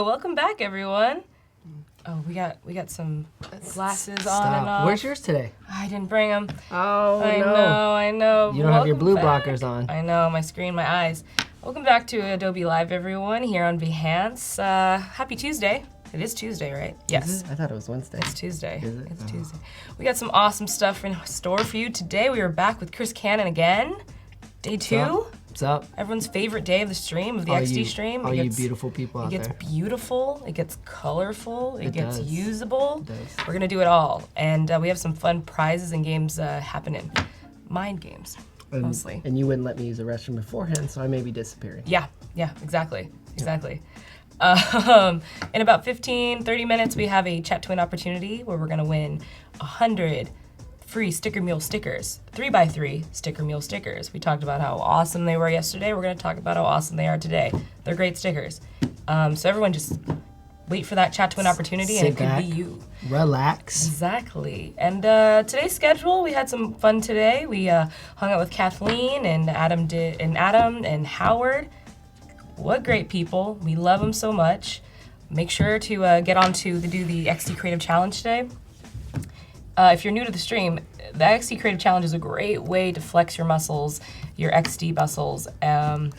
Welcome back, everyone. Oh, we got some glasses on and off. Where's yours today? I didn't bring them. Oh, I know. You don't have your blue blockers on. I know, my screen, my eyes. Welcome back to Adobe Live, everyone, here on Behance. Happy Tuesday. It is Tuesday, right? Yes. I thought it was Wednesday. It's Tuesday. Is it? It's Tuesday. We got some awesome stuff in store for you today. We are back with Chris Cannon again. Day 2. What's up? Everyone's favorite day of the stream, of the XD stream. All you beautiful people out there. It gets beautiful, it gets colorful, it gets usable. It does. We're gonna do it all. And we have some fun prizes and games happening. Mind games, mostly. And you wouldn't let me use the restroom beforehand, so I may be disappearing. Yeah, exactly. In about 15-30 minutes, we have a chat to win opportunity where we're gonna win 100 free Sticker Mule stickers, 3x3 Sticker Mule stickers. We talked about how awesome they were yesterday. We're gonna talk about how awesome they are today. They're great stickers. So everyone just wait for that chat to win opportunity, and it could be you. Relax. Exactly. And today's schedule, we had some fun today. We hung out with Kathleen and Adam and Howard. What great people. We love them so much. Make sure to get on to do the XD Creative Challenge today. If you're new to the stream, the XD Creative Challenge is a great way to flex your muscles, your XD muscles. Why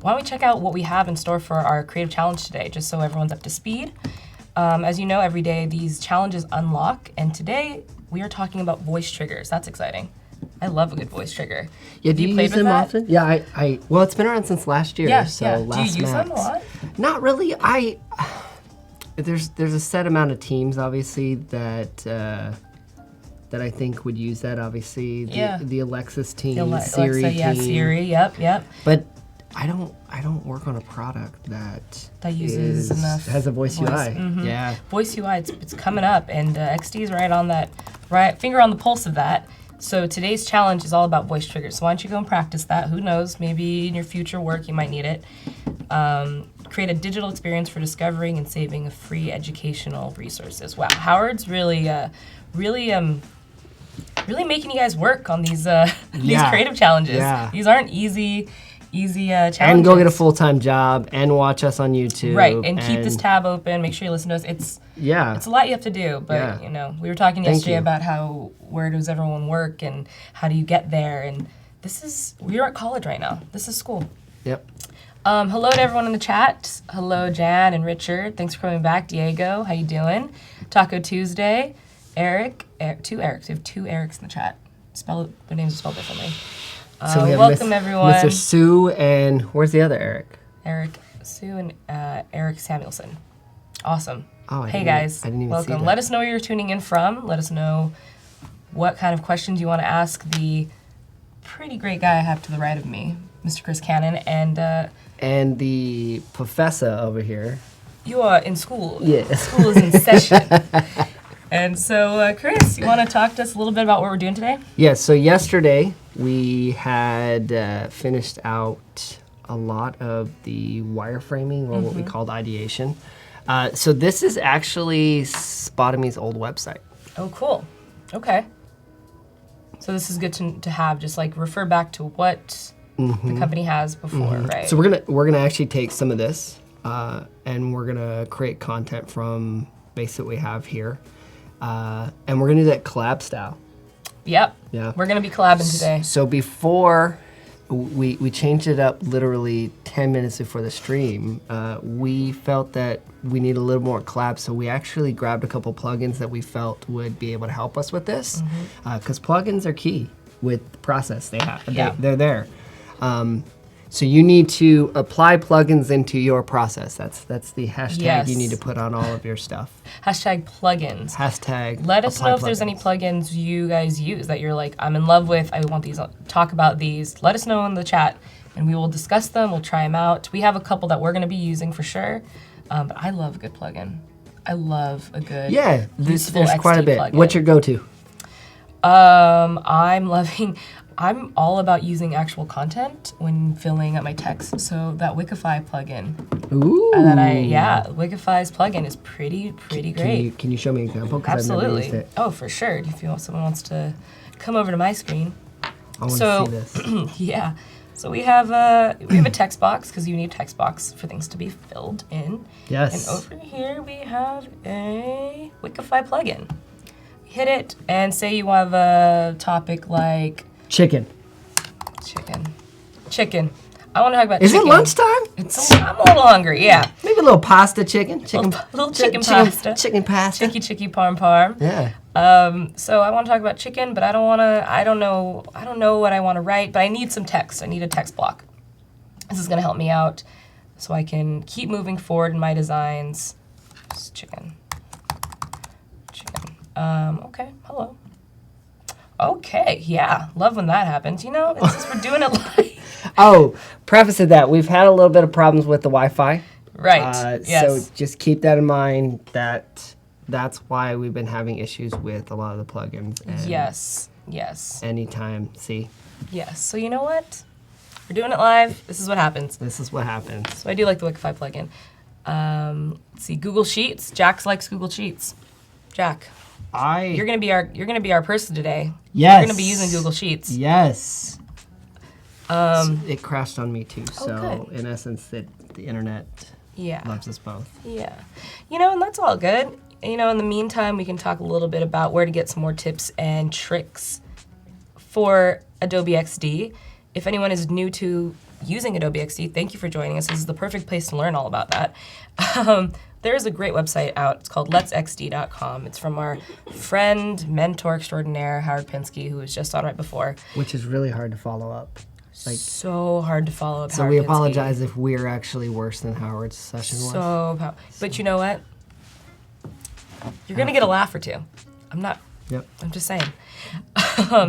don't we check out what we have in store for our Creative Challenge today, just so everyone's up to speed. As you know, every day these challenges unlock, and today we are talking about voice triggers. That's exciting. I love a good voice trigger. Yeah, do you use them often? Yeah, well, it's been around since last year. Yeah, so yeah. Last Do you use Max. them a lot? Not really. There's a set amount of teams, obviously, that I think would use that. Obviously, the Alexis team, Siri team. Yeah, Siri. Yep. But I don't work on a product that uses enough has a voice UI. Mm-hmm. Yeah, voice UI. It's coming up, and XD is right on that, right finger on the pulse of that. So today's challenge is all about voice triggers. So why don't you go and practice that? Who knows? Maybe in your future work you might need it. Create a digital experience for discovering and saving free educational resources. Wow, Howard's really making you guys work on these creative challenges. Yeah. These aren't easy challenges. And go get a full-time job and watch us on YouTube. Right, and keep this tab open. Make sure you listen to us. It's a lot you have to do, but we were talking yesterday about where does everyone work and how do you get there, and we're at college right now. This is school. Yep. Hello to everyone in the chat. Hello, Jan and Richard. Thanks for coming back. Diego, how you doing? Taco Tuesday. Eric, 2 Erics. We have 2 Erics in the chat. Their names are spelled differently. So we have welcome everyone. Mr. Sue and where's the other Eric? Eric, Sue, and Eric Samuelson. Awesome. Oh, hey guys, I didn't even welcome. see that. Let us know where you're tuning in from. Let us know what kind of questions you want to ask the pretty great guy I have to the right of me, Mr. Chris Cannon, and the professor over here. You are in school. Yeah. School is in session. And so, Chris, you want to talk to us a little bit about what we're doing today? Yeah, so yesterday we had finished out a lot of the wireframing, or what we called ideation. So this is actually Spotomy's old website. Oh, cool. Okay. So this is good to have, just like refer back to what the company has before, right? So we're gonna actually take some of this and we're gonna create content from basically what we have here. And we're gonna do that collab style. Yep. Yeah. We're gonna be collabing today. So before we changed it up literally 10 minutes before the stream, we felt that we need a little more collab, so we actually grabbed a couple plugins that we felt would be able to help us with this, because plugins are key with the process they have. They're there. So you need to apply plugins into your process. That's the hashtag you need to put on all of your stuff. Hashtag plugins. Hashtag Let us know if plugins. there's any plugins you guys use that you're like, I'm in love with, I want these, talk about these. Let us know in the chat and we will discuss them, we'll try them out. We have a couple that we're gonna be using for sure, but I love a good plugin. I love a good there's XD quite a bit. plugin. What's your go-to? I'm all about using actual content when filling out my text. So that Wikify plugin. Ooh. Wikify's plugin is pretty great. Can you show me an example? 'Cause Absolutely. I've never used it. Oh, for sure. If someone wants to come over to my screen. I want to see this. Yeah. So we have a text box because you need a text box for things to be filled in. Yes. And over here we have a Wikify plugin. Hit it and say you have a topic like Chicken. Chicken. I want to talk about Is chicken. it lunchtime? I'm a little hungry, yeah. Maybe a little pasta chicken. Little chicken pasta. Chicken pasta. Chicky parm parm. Yeah. So I want to talk about chicken, but I don't know what I want to write, but I need some text. I need a text block. This is going to help me out so I can keep moving forward in my designs. Just chicken. Okay, hello. Okay, yeah, love when that happens. You know, it's just, we're doing it live. Oh, preface of that, we've had a little bit of problems with the Wi-Fi. Right, yes. So just keep that in mind. That's why we've been having issues with a lot of the plugins. And Yes. Anytime, see? Yes, so you know what? We're doing it live. This is what happens. This is what happens. So I do like the Wikify plugin. Let's see, Google Sheets. Jack likes Google Sheets. Jack, you're gonna be our person today. Yes. You're gonna be using Google Sheets. Yes. It crashed on me too. So good. in essence, the internet loves us both. Yeah. You know, and that's all good. You know, in the meantime, we can talk a little bit about where to get some more tips and tricks for Adobe XD. If anyone is new to using Adobe XD, thank you for joining us. This is the perfect place to learn all about that. There is a great website out. It's called letsxd.com. It's from our friend, mentor extraordinaire, Howard Pinsky, who was just on right before. Which is really hard to follow up. So hard to follow up. So Howard we Pinsky. apologize if we're actually worse than Howard's session was. But you know what? You're gonna get a laugh or two. Yep. I'm just saying.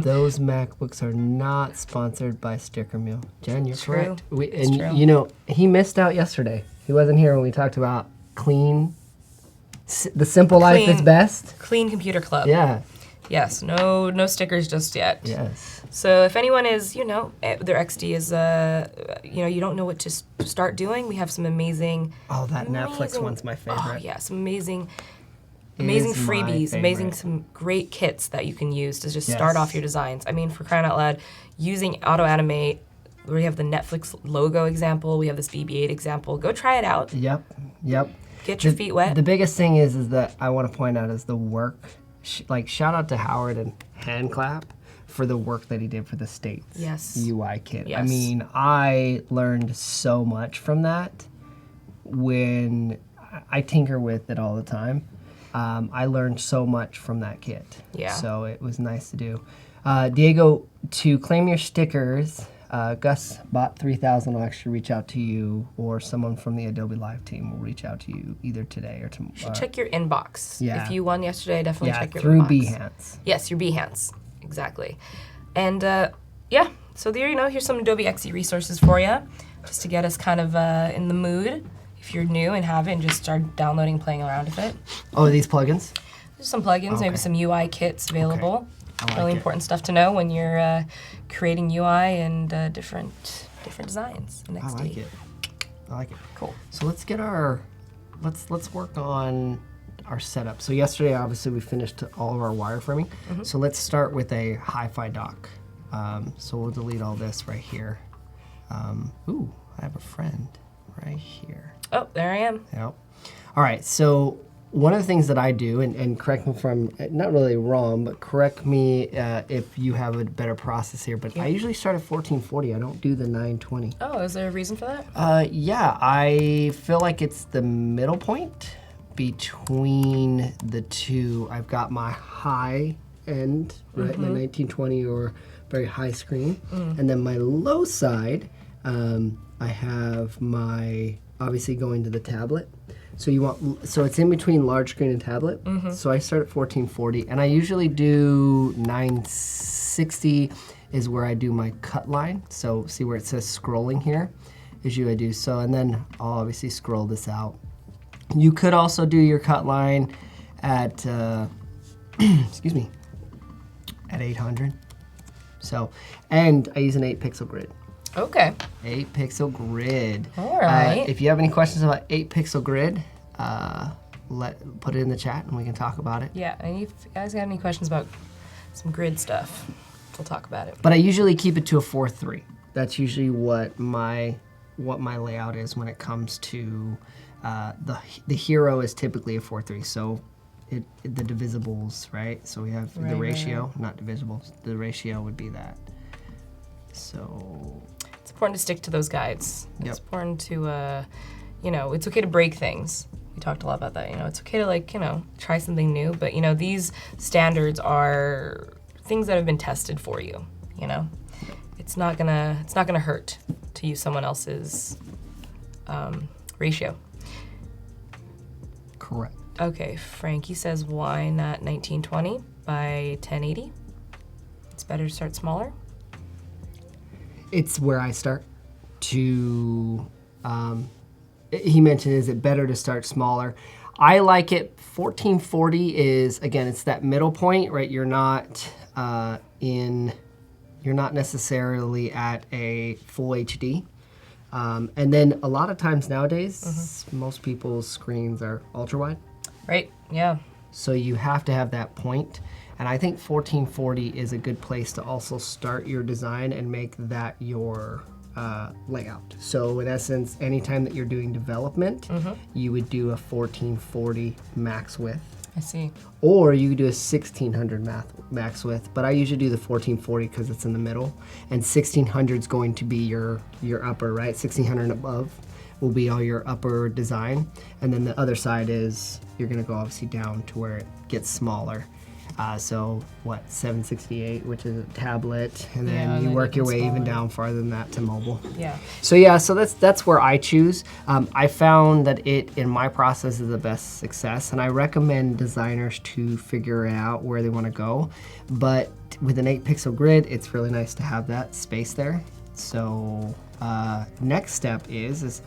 Those MacBooks are not sponsored by Sticker Mule. Jen, you're correct. True. You know, he missed out yesterday. He wasn't here when we talked about the simple life is best. Clean Computer Club. Yeah. Yes. No stickers just yet. Yes. So if anyone is, you know, their XD is, you don't know what to start doing, we have some amazing. Oh, that Netflix one's my favorite. Oh yeah, some amazing Is my freebies, favorite. some great kits that you can use to just start off your designs. I mean, for crying out loud, using Auto Animate, we have the Netflix logo example, we have this BB-8 example. Go try it out. Yep. Get your feet wet. The biggest thing is that I want to point out is the work. Shout out to Howard and hand clap for the work that he did for the States UI kit. Yes. I mean, I learned so much from that when I tinker with it all the time. I learned so much from that kit. Yeah. So it was nice to do. Diego, to claim your stickers, Gus Bot 3000 will actually reach out to you, or someone from the Adobe Live team will reach out to you either today or tomorrow. You should check your inbox. Yeah. If you won yesterday, definitely check your through inbox. Behance. Yes, your Behance. Exactly. And so there, here's some Adobe XD resources for you, just to get us kind of in the mood. If you're new and have it and just start downloading and playing around with it. Oh, these plugins? There's some plugins, maybe some UI kits available. Really important stuff to know when you're creating UI and different designs in XD. I like it. Cool. So let's get let's work on our setup. So yesterday, obviously, we finished all of our wireframing. So let's start with a hi-fi dock. So we'll delete all this right here. Ooh, I have a friend right here. Oh, there I am. Yep. All right, so one of the things that I do, and correct me if I'm not really wrong, but correct me if you have a better process here, but I usually start at 1440. I don't do the 920. Oh, is there a reason for that? Yeah, I feel like it's the middle point between the two. I've got my high end, right, my 1920 or very high screen, and then my low side, I have my, obviously going to the tablet. So it's in between large screen and tablet. So I start at 1440, and I usually do 960 is where I do my cut line. So see where it says scrolling here is I do so, and then I'll obviously scroll this out. You could also do your cut line at, excuse me, at 800. So, and I use an 8-pixel grid. Okay. 8-pixel grid. All right. If you have any questions about 8-pixel grid, put it in the chat and we can talk about it. Yeah, and if you guys got any questions about some grid stuff, we'll talk about it. But I usually keep it to a 4:3. That's usually what my layout is when it comes to the hero is typically a 4:3. So the divisibles, right? So we have the ratio, not divisibles. The ratio would be that. So it's important to stick to those guides. Yep. It's important to, it's okay to break things. We talked a lot about that. It's okay to try something new. But these standards are things that have been tested for you. It's not gonna hurt to use someone else's ratio. correct. Okay, Frankie says why not 1920 by 1080? It's better to start smaller. It's where I start to, he mentioned, is it better to start smaller? I like it, 1440 is, again, it's that middle point, right? You're not necessarily at a full HD. And then a lot of times nowadays, most people's screens are ultra wide. Right, yeah. So you have to have that point. And I think 1440 is a good place to also start your design and make that your layout. So in essence, anytime that you're doing development, you would do a 1440 max width. I see. Or you could do a 1600 max width, but I usually do the 1440 because it's in the middle. And 1600 is going to be your upper, right? 1600 and above will be all your upper design. And then the other side is you're gonna go obviously down to where it gets smaller. So what, 768, which is a tablet, and then you work your way even down farther than that to mobile. Yeah. So yeah, so that's where I choose. I found that it, in my process, is the best success, and I recommend designers to figure out where they want to go. But with an 8-pixel grid, it's really nice to have that space there. So next step is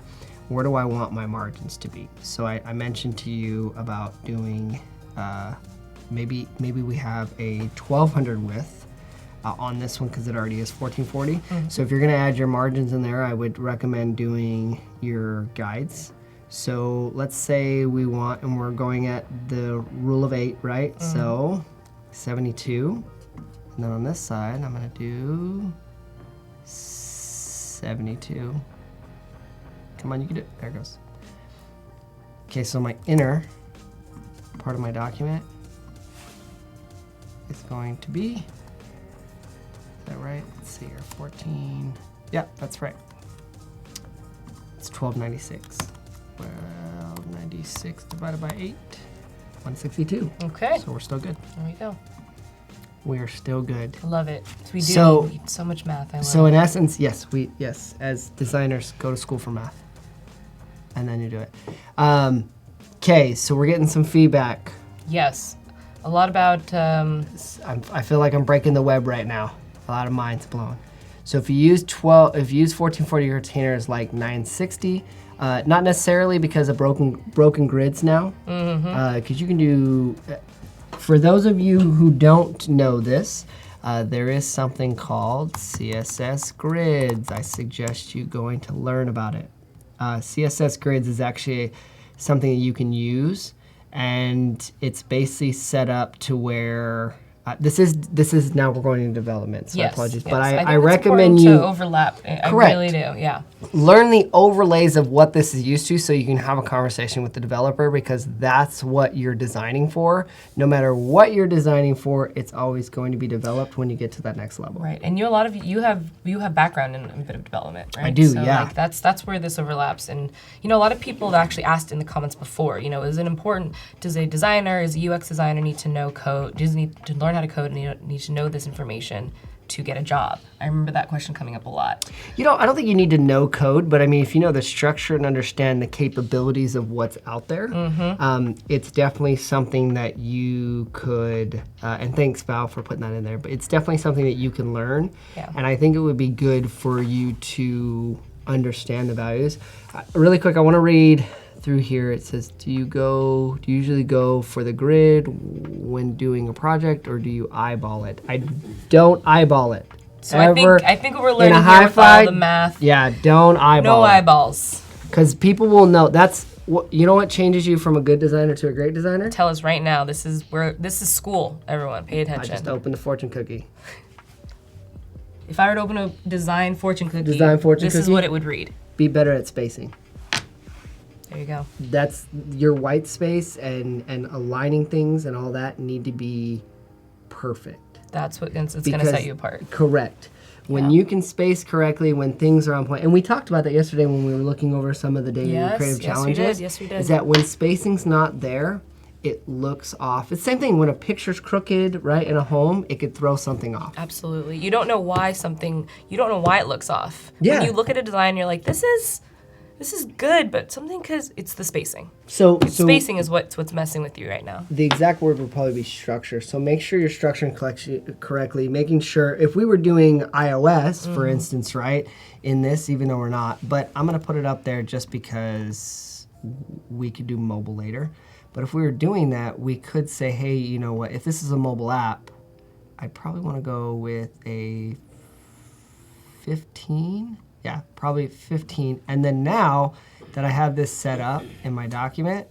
where do I want my margins to be? So I mentioned to you about doing maybe we have a 1200 width on this one because it already is 1440. So if you're going to add your margins in there, I would recommend doing your guides. So let's say we want, and we're going at the rule of 8, right? So 72. And then on this side, I'm going to do 72. Come on, you can do it. There it goes. Okay, so my inner part of my document is going to be, is that right? Let's see here, 14. Yep, that's right. It's 1296. 1296 divided by 8, 162. Okay. So we're still good. There we go. We are still good. I love it. So we need so much math. I love So it. in essence, yes, as designers, go to school for math. And then you do it. Okay, so we're getting some feedback. Yes. A lot about... I feel like I'm breaking the web right now. A lot of minds blown. So if you use 1440, your container is like 960. Not necessarily because of broken grids now. Because you can do... For those of you who don't know this, there is something called CSS grids. I suggest you going to learn about it. CSS grids is actually something that you can use, and it's basically set up to where this is now we're going into development, so yes, apologies. Yes. But I think recommend it's you to overlap. I really do, yeah. Learn the overlays of what this is used to so you can have a conversation with the developer, because that's what you're designing for. No matter what you're designing for, it's always going to be developed when you get to that next level. Right, and you have background in a bit of development, right? I do, so, yeah. Like, that's where this overlaps, and a lot of people have actually asked in the comments before. Is it important? Does a designer, is a UX designer need to know code? Does need to learn how to code and need to know this information to get a job? I remember that question coming up a lot. I don't think you need to know code, but I mean, if you know the structure and understand the capabilities of what's out there, it's definitely something that you could, and thanks Val for putting that in there, but it's definitely something that you can learn. Yeah. And I think it would be good for you to understand the values. Really quick, I want to read through here. It says, do you usually go for the grid when doing a project, or do you eyeball it? I don't eyeball it. So I think what we're learning here with all the math. Yeah, don't eyeball No it. eyeballs. Because people will know. That's what what changes you from a good designer to a great designer? Tell us right now. This is school. Everyone, pay attention. I just opened a fortune cookie. if I were to open a design fortune cookie, this is cookie? what it would read. Be better at spacing. There you go. That's your white space and aligning things and all that need to be perfect. That's what it's going to set you apart. Correct. When you can space correctly, when things are on point, and we talked about that yesterday when we were looking over some of the daily creative challenges. Yes, we did. Is that when spacing's not there, it looks off. It's the same thing when a picture's crooked, right, in a home, it could throw something off. Absolutely. You don't know why it looks off. Yeah. When you look at a design, you're like, this is good, but something, because it's the spacing. So spacing is what's messing with you right now. The exact word would probably be structure. So make sure you're structuring correctly, making sure, if we were doing iOS, for instance, right, in this, even though we're not, but I'm going to put it up there just because we could do mobile later. But if we were doing that, we could say, hey, you know what, if this is a mobile app, I'd probably want to go with a 15. Yeah, probably 15. And then now that I have this set up in my document,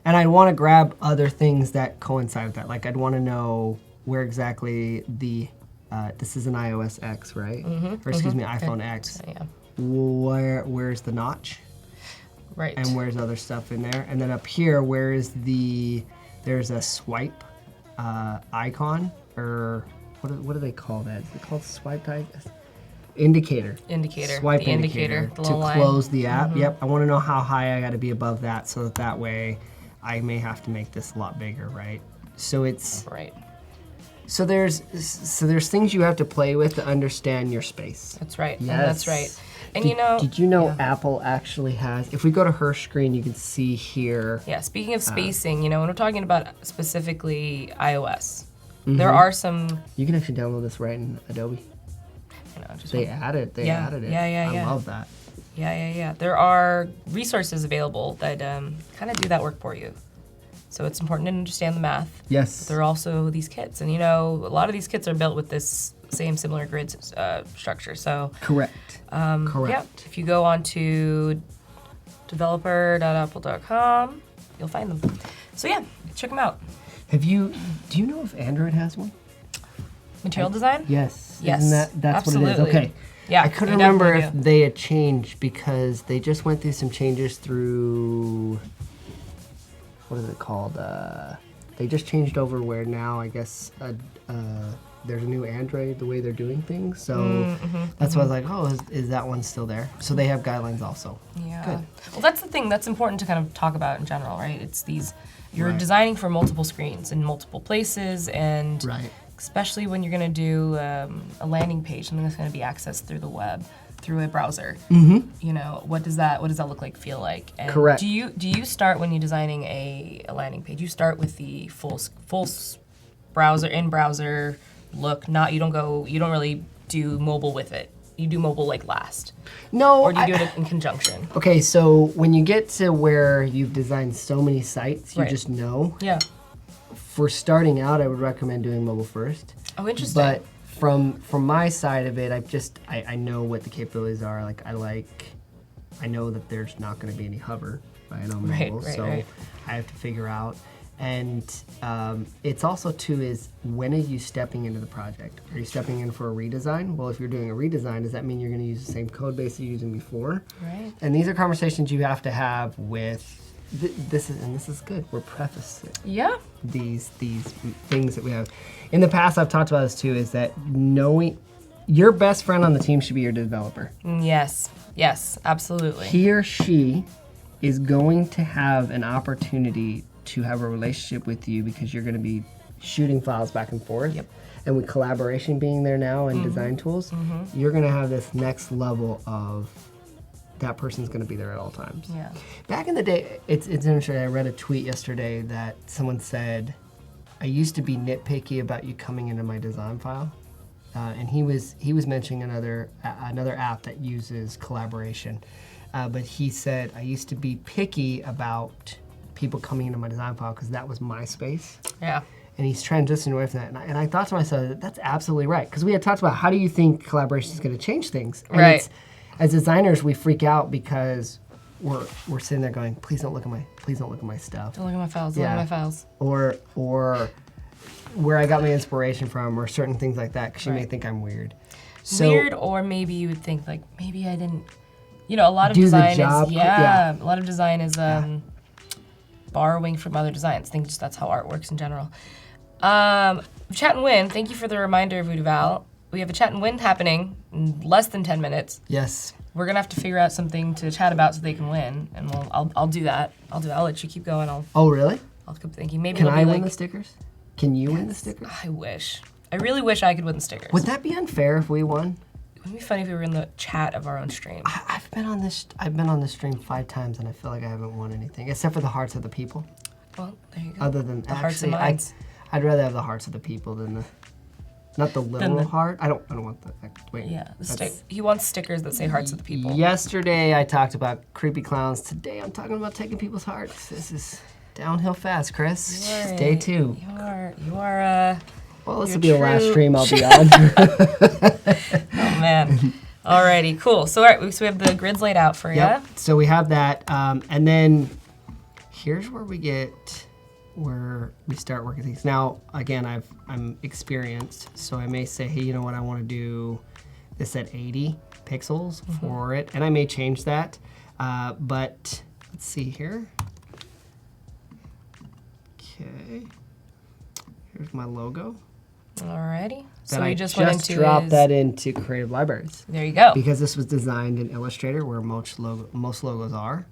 and I'd want to grab other things that coincide with that. Like I'd want to know where exactly this is an iOS X, right? Or excuse me, iPhone X. Yeah. Where's the notch? Right. And where's other stuff in there? And then up here, there's a swipe icon, or what do they call that? Is it called swipe icon? Indicator. Swipe the indicator. To close the app. Yep. I want to know how high I got to be above that, so that way I may have to make this a lot bigger, right? So it's right. So there's things you have to play with to understand your space. That's right. Yes. And that's right. And did you know Apple actually has? If we go to her screen, you can see here. Yeah. Speaking of spacing, when we're talking about specifically iOS, there are some. You can actually download this right in Adobe. They added it. Yeah. I love that. Yeah. There are resources available that kind of do that work for you. So it's important to understand the math. Yes. But there are also these kits. And, a lot of these kits are built with this same similar grid structure. So correct. Correct. Yeah, if you go on to developer.apple.com, you'll find them. So yeah, check them out. Do you know if Android has one? Material design? Yes. Yes. That's absolutely. what it is. Okay. Yeah. I couldn't remember if they had changed because they just went through some changes through, what is it called? They just changed over where now I guess there's a new Android, the way they're doing things. So that's why I was like, oh, is that one still there? So they have guidelines also. Yeah. Good. Well, that's the thing that's important to kind of talk about in general, right? It's you're designing for multiple screens in multiple places, and especially when you're going to do a landing page, something that's going to be accessed through the web, through a browser. What does that look like, feel like? And correct. Do you start when you're designing a landing page? You start with the full browser look. You don't really do mobile with it. You do mobile last. No. Or do you do it in conjunction? Okay, so when you get to where you've designed so many sites, you Right. just know. Yeah. For starting out, I would recommend doing mobile first. Oh, interesting. But from my side of it, I know what the capabilities are. I know that there's not going to be any hover right on mobile, right. I have to figure out. And it's also too is when are you stepping into the project? Are you stepping in for a redesign? Well, if you're doing a redesign, does that mean you're going to use the same code base you're using before? Right. And these are conversations you have to have with. This is good. We're prefacing these things that we have. In the past, I've talked about this too. Is that knowing your best friend on the team should be your developer. Yes, absolutely. He or she is going to have an opportunity to have a relationship with you because you're going to be shooting files back and forth. Yep. And with collaboration being there now and design tools, you're going to have this next level of that person's going to be there at all times. Yeah. Back in the day, it's interesting. I read a tweet yesterday that someone said, I used to be nitpicky about you coming into my design file. And he was mentioning another app that uses collaboration. But he said, I used to be picky about people coming into my design file because that was my space. Yeah. And he's transitioning away from that. And I thought to myself, that's absolutely right. Because we had talked about how do you think collaboration is going to change things? And right. As designers, we freak out because we're sitting there going, please don't look at my stuff. Don't look at my files. Don't look at my files. Or where I got my inspiration from, or certain things like that, because you may think I'm weird. Weird, or maybe you would think like maybe I didn't. You know, a lot of Do the design job, is yeah. a lot of design is borrowing from other designs. I think just that's how art works in general. Chat and win. Thank you for the reminder, Voodoo Val. We have a chat and win happening in less than 10 minutes. Yes. We're gonna have to figure out something to chat about so they can win, and I'll do that. I'll let you keep going. Oh, really? I'll keep thinking. Maybe Can it'll be I win like, the stickers? Can you win the stickers? I wish. I really wish I could win the stickers. Would that be unfair if we won? It would be funny if we were in the chat of our own stream. I've been on this stream 5 times and I feel like I haven't won anything except for the hearts of the people. Well, there you go. Other than the hearts and actually, minds. I'd rather have the hearts of the people than the, not the literal heart. I don't want that. Wait. Yeah, he wants stickers that say hearts of the people. Yesterday I talked about creepy clowns. Today I'm talking about taking people's hearts. This is downhill fast, Chris. Day 2. You are. Well, this will be the last stream I'll be on. Oh man. Alrighty, cool. So all right, so we have the grids laid out for you. Yep. So we have that, and then here's where we start working things. Now, again, I'm experienced, so I may say, hey, you know what? I want to do this at 80 pixels for it, and I may change that. But let's see here. Okay. Here's my logo. Alrighty. So we I just went into dropped that into Creative Libraries. There you go. Because this was designed in Illustrator, where most logos are.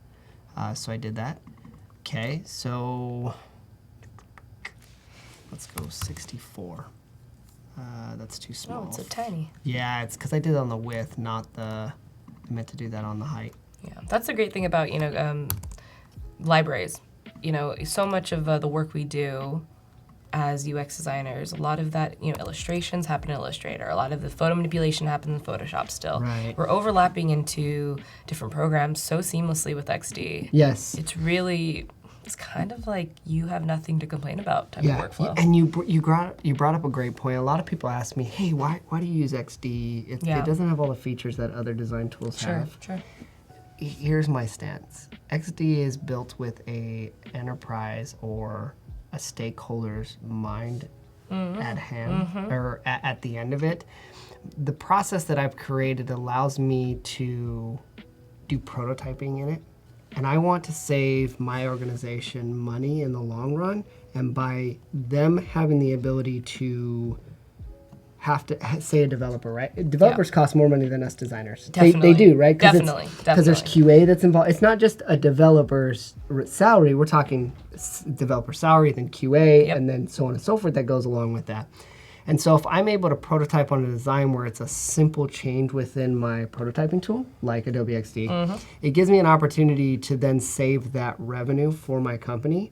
So I did that. Okay, so let's go 64. That's too small. Oh, it's so tiny. Yeah, it's because I did it on the width, not the. I meant to do that on the height. Yeah, that's the great thing about libraries. You know, so much of the work we do as UX designers, a lot of that, illustrations happen in Illustrator. A lot of the photo manipulation happens in Photoshop still. Right. We're overlapping into different programs so seamlessly with XD. Yes. It's kind of like you have nothing to complain about type of workflow. And you brought up a great point. A lot of people ask me, hey, why do you use XD? It doesn't have all the features that other design tools have. Sure. Here's my stance. XD is built with a enterprise or a stakeholder's mind at hand, or at the end of it. The process that I've created allows me to do prototyping in it. And I want to save my organization money in the long run. And by them having the ability to have to say a developer, right? Developers cost more money than us designers. Definitely. They do, right? Definitely. Because there's QA that's involved. It's not just a developer's salary. We're talking developer salary, then QA, and then so on and so forth that goes along with that. And so if I'm able to prototype on a design where it's a simple change within my prototyping tool, like Adobe XD, it gives me an opportunity to then save that revenue for my company.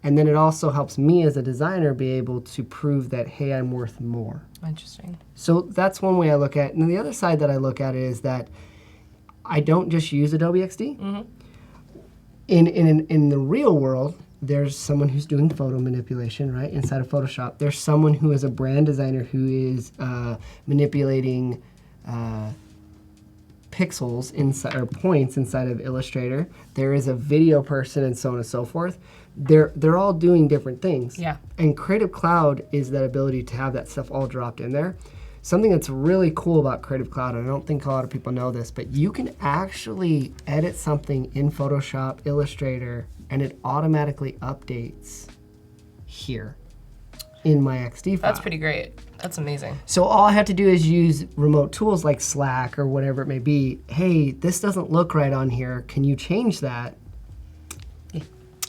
And then it also helps me as a designer be able to prove that, hey, I'm worth more. Interesting. So that's one way I look at it. And the other side that I look at is that I don't just use Adobe XD. In the real world, there's someone who's doing photo manipulation, right, inside of Photoshop. There's someone who is a brand designer who is manipulating pixels inside or points inside of Illustrator. There is a video person and so on and so forth. They're all doing different things. Yeah. And Creative Cloud is that ability to have that stuff all dropped in there. Something that's really cool about Creative Cloud, and I don't think a lot of people know this, but you can actually edit something in Photoshop, Illustrator, and it automatically updates here in my XD file. That's pretty great. That's amazing. So all I have to do is use remote tools like Slack or whatever it may be. Hey, this doesn't look right on here. Can you change that?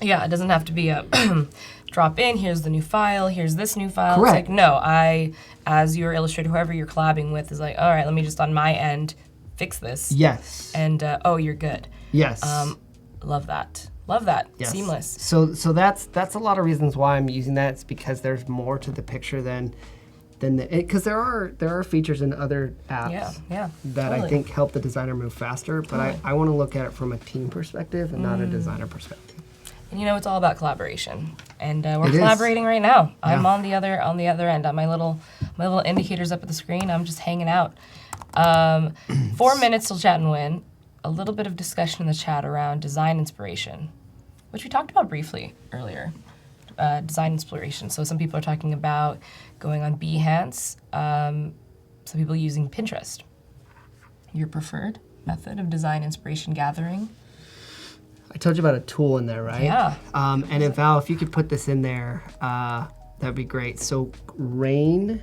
Yeah, it doesn't have to be a drop in, here's the new file, here's this new file. Correct. It's like, no, as your illustrator, whoever you're collabing with, is like, all right, let me just on my end fix this. Yes. And, you're good. Yes. Love that. Love that. Yes. Seamless. So that's a lot of reasons why I'm using that. It's because there's more to the picture than because there are features in other apps that totally. I think help the designer move faster. But I want to look at it from a team perspective and not a designer perspective. And it's all about collaboration, and we're It is. collaborating right now. Yeah. I'm on the other end. On my little indicators up at the screen. I'm just hanging out. 4 minutes till chat and win. A little bit of discussion in the chat around design inspiration, which we talked about briefly earlier. Design inspiration. So some people are talking about going on Behance, Some people using Pinterest. Your preferred method of design inspiration gathering? I told you about a tool in there, right? Yeah. And then Val, if you could put this in there, that'd be great. So raindrop.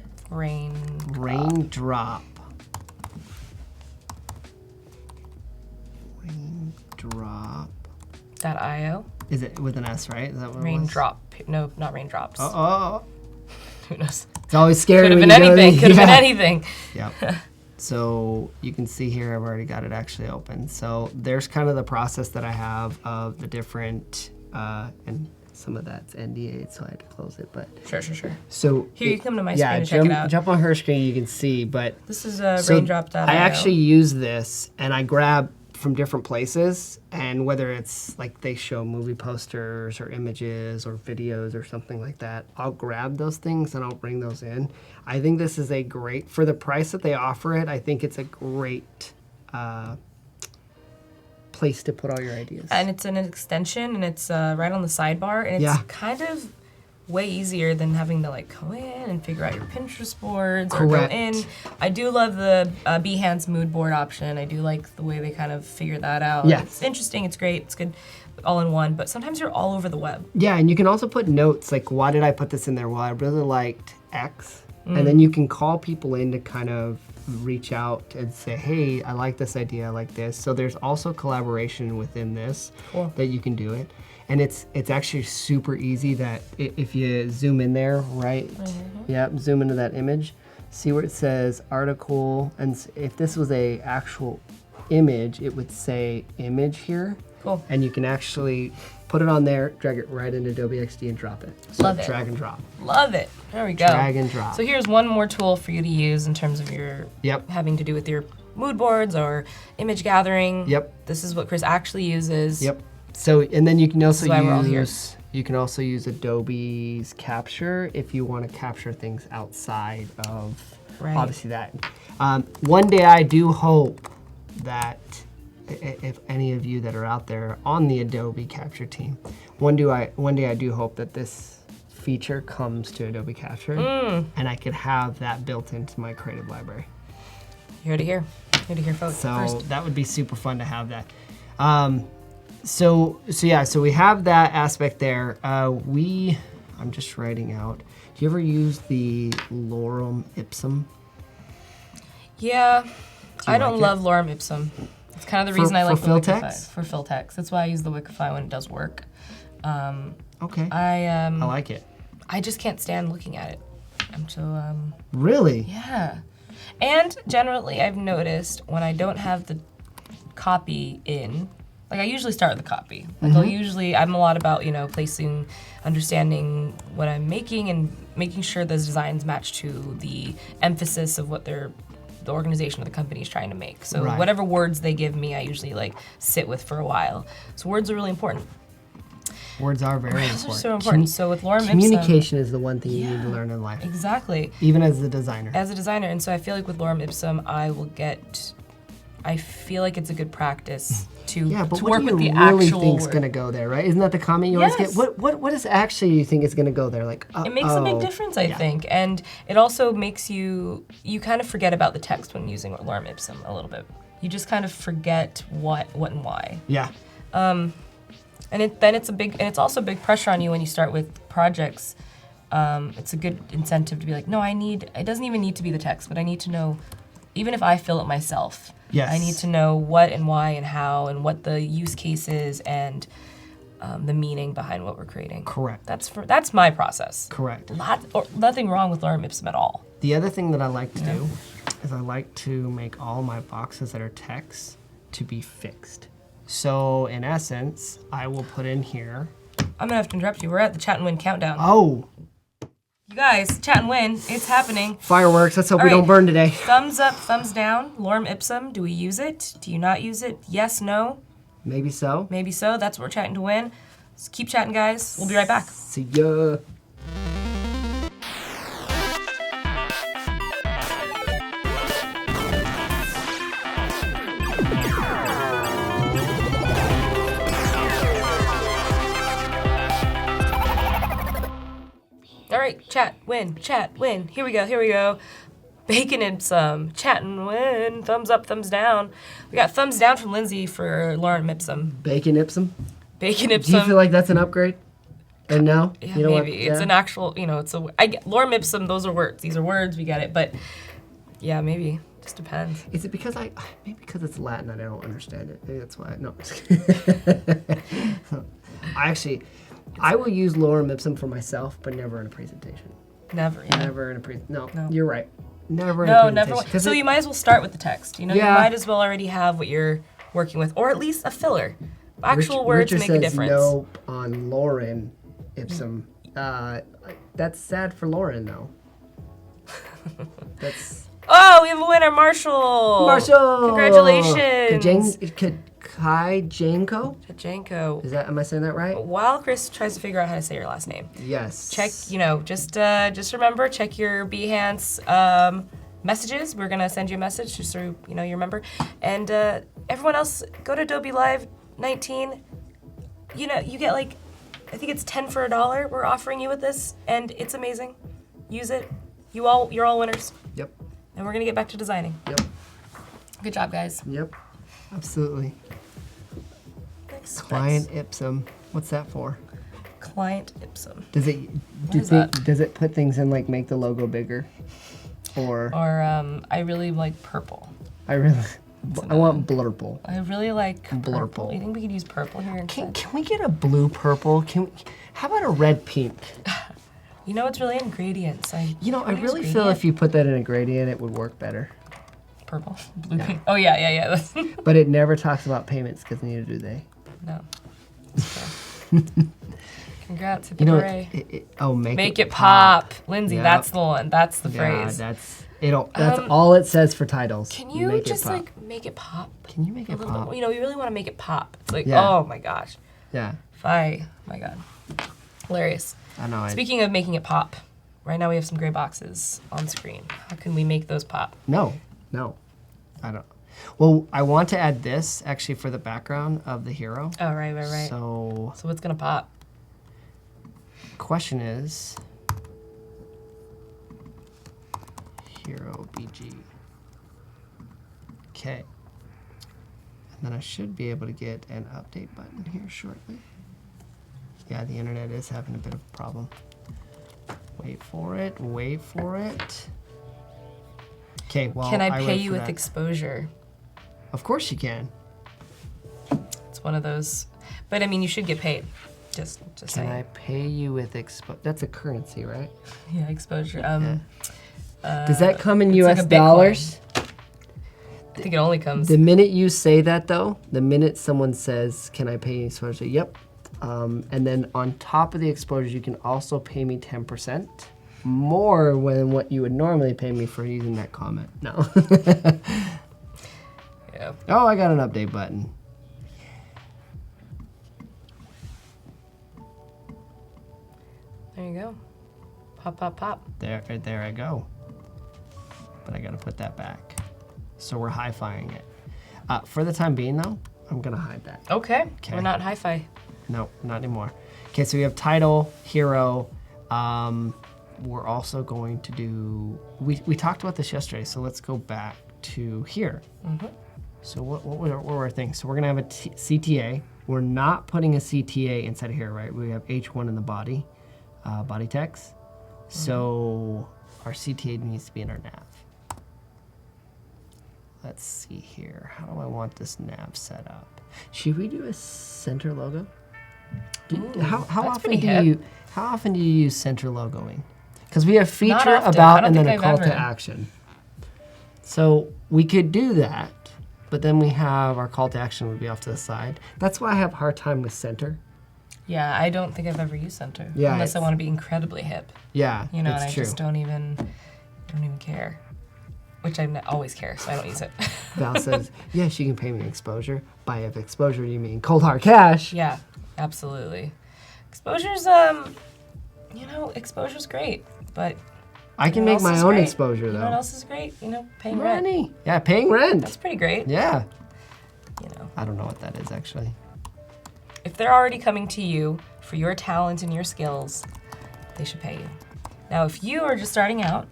Raindrop. .io. Is it with an S, right? Is that what Raindrop. No, not raindrops. it was? Who knows? It's always scary. Could have when been you go to anything. the- Could have been Yeah. anything. Yep. So you can see here, I've already got it actually open. So there's kind of the process that I have of the different, and some of that's NDA, so I had to close it. But Sure. so Here, you come to my screen to check it out. jump on her screen, you can see. But This is so raindrop.io. I actually use this, and I grab from different places, and whether it's like they show movie posters or images or videos or something like that, I'll grab those things and I'll bring those in. I think this is a great, for the price that they offer it, I think it's a great place to put all your ideas. And it's an extension, and it's right on the sidebar, and it's kind of way easier than having to like go in and figure out your Pinterest boards or go in. I do love the Behance mood board option. I do like the way they kind of figure that out. Yes. It's interesting, it's great, it's good all in one, but sometimes you're all over the web. Yeah, and you can also put notes like, why did I put this in there? Well, I really liked X. And then you can call people in to kind of reach out and say, hey, I like this idea, I like this. So there's also collaboration within this that you can do it. And it's actually super easy that if you zoom in there, right? Yep, zoom into that image. See where it says article, and if this was a actual image, it would say image here. Cool. And you can actually put it on there, drag it right into Adobe XD and drop it. So Love it. Drag and drop. Love it. There we go. Drag and drop. So here's one more tool for you to use in terms of your having to do with your mood boards or image gathering. Yep. This is what Chris actually uses. Yep. So, and then you can also why we're all here. use Adobe's Capture if you want to capture things outside of obviously that. One day I do hope that if any of you that are out there on the Adobe Capture team, one day I do hope that this feature comes to Adobe Capture and I could have that built into my creative library. You heard it here. Heard it here, folks. So First. that would be super fun to have that. So we have that aspect there. I'm just writing out. Do you ever use the lorem ipsum? Yeah, I don't like love lorem ipsum. It's kind of the reason I like the fill Wikify. text? For fill text. That's why I use the Wikify when it does work. Okay. I like it. I just can't stand looking at it. I'm so Really? yeah. And generally, I've noticed when I don't have the copy in, like I usually start with the copy. Like I'm a lot about, placing, understanding what I'm making and making sure those designs match to the emphasis of what the organization or the company is trying to make. So whatever words they give me, I usually like sit with for a while. So words are really important. Words are very Words important. are so important. So with lorem ipsum, Communication is the one thing you need to learn in life. exactly. Even as a designer. As a designer, and so I feel like with lorem ipsum, I feel like it's a good practice to But to what work do you with the really actual think's word. gonna go there, right? Isn't that the comment you always Yes. get? What is actually you think is gonna go there? Like It makes a big difference, I think, and it also makes you kind of forget about the text when using lorem ipsum a little bit. You just kind of forget what and why. Yeah. And it's also big pressure on you when you start with projects. It's a good incentive to be like, no, it doesn't even need to be the text, but I need to know, even if I fill it myself, I need to know what and why and how and what the use case is and the meaning behind what we're creating. Correct. That's my process. Correct. Nothing wrong with lorem ipsum at all. The other thing that I like to do is I like to make all my boxes that are text to be fixed. So in essence, I will put in here. I'm gonna have to interrupt you. We're at the Chat and Win countdown. Oh, You guys, Chat and Win, it's happening. fireworks. Let's hope All we right. don't burn today. Thumbs up, thumbs down. Lorem ipsum. Do we use it? Do you not use it? Yes, no. Maybe so. Maybe so. That's what we're chatting to win. So keep chatting, guys. We'll be right back. See ya. All right, chat, win, chat, win. Here we go, here we go. Bacon Ipsum, chatting when, thumbs up, thumbs down. We got thumbs down from Lindsay for Lauren Ipsum. Bacon Ipsum? Bacon Ipsum. Do you feel like that's an upgrade? And no? Yeah, you know maybe. What? It's Yeah. an actual, it's a, Lorem Ipsum, those are words. These are words, we get it. But yeah, maybe. Just depends. Is it because maybe because it's Latin and I don't understand it. Maybe that's why. No. I will use Lorem Ipsum for myself, but never in a presentation. Never, yeah. Never in a presentation. No, you're right. Never in No, a presentation. never. So you might as well start with the text. You Yeah. might as well already have what you're working with, or at least a filler. Actual words Richard make says a difference. nope on Lauren Ipsum. That's sad for Lauren, though. That's... Oh, we have a winner, Marshall! Marshall! Congratulations! Kai Janko? Janko. Am I saying that right? While Chris tries to figure out how to say your last name. Yes. Check, just remember, check your Behance messages. We're gonna send you a message just so you remember. And everyone else, go to Adobe Live 19. You get I think it's 10 for $1 we're offering you with this, and it's amazing. Use it. You're all winners. Yep. And we're gonna get back to designing. Yep. Good job, guys. Yep. Absolutely. Thanks. Client Ipsum. What's that for? Client Ipsum. Does it does it put things in make the logo bigger? Or I really like purple. I want blurple. I really like purple. Blurple. You think we could use purple here instead? Can we get a blue purple? How about a red pink? It's really in gradients. I really feel if you put that in a gradient, it would work better. Purple, blue, pink. Oh yeah. But it never talks about payments because neither do they. No. Congrats, hit the hooray. Make it pop. Lindsay, Yep. that's the one. That's the phrase. That's all it says for titles. Can you make just it pop. Make it pop? Can you make it pop? We really want to make it pop. It's Yeah. oh my gosh. Yeah. My God. Hilarious. I know. Speaking of making it pop, right now we have some gray boxes on screen. How can we make those pop? No. I don't. Well, I want to add this actually for the background of the hero. Oh, right. So what's gonna pop? Question is, hero BG. Okay. And then I should be able to get an update button here shortly. Yeah, the internet is having a bit of a problem. Wait for it. Okay, well, Can I pay you with exposure? Of course you can. It's one of those, but you should get paid. Just saying. Can I pay you with That's a currency, right? Yeah, exposure. Does that come in it's US like a dollars? I think it only comes. The minute you say that, though, the minute someone says, "Can I pay you exposure?" Yep. And then on top of the exposure, you can also pay me 10% more than what you would normally pay me for using that comment. No. Yeah. Oh, I got an update button. There you go. Pop, pop, pop. There I go. But I gotta put that back. So we're hi-fiing it. For the time being, though, I'm gonna hide that. Okay. We're not hi-fi. No, not anymore. Okay, so we have title, hero. We're also going to do, we talked about this yesterday, so let's go back to here. Mm-hmm. So what were our things? So we're gonna have a CTA. We're not putting a CTA inside of here, right? We have H1 in the body text. Mm-hmm. So our CTA needs to be in our nav. Let's see here. How do I want this nav set up? Should we do a center logo? How often do you use center logoing? Because we have feature, about, and then a call to action. So we could do that, but then we have our call to action would be off to the side. That's why I have a hard time with center. Yeah, I don't think I've ever used center. Yeah, unless I want to be incredibly hip. Yeah, and I true. just don't even care. Which I always care, so I don't use it. Val says, yes, you can pay me exposure. By exposure, you mean cold hard cash. Yeah, absolutely. Exposure's, exposure's great, but I can make my own exposure, though. You know what else is great? Paying rent. Money. Yeah, paying rent. That's pretty great. Yeah. I don't know what that is, actually. If they're already coming to you for your talent and your skills, they should pay you. Now, if you are just starting out,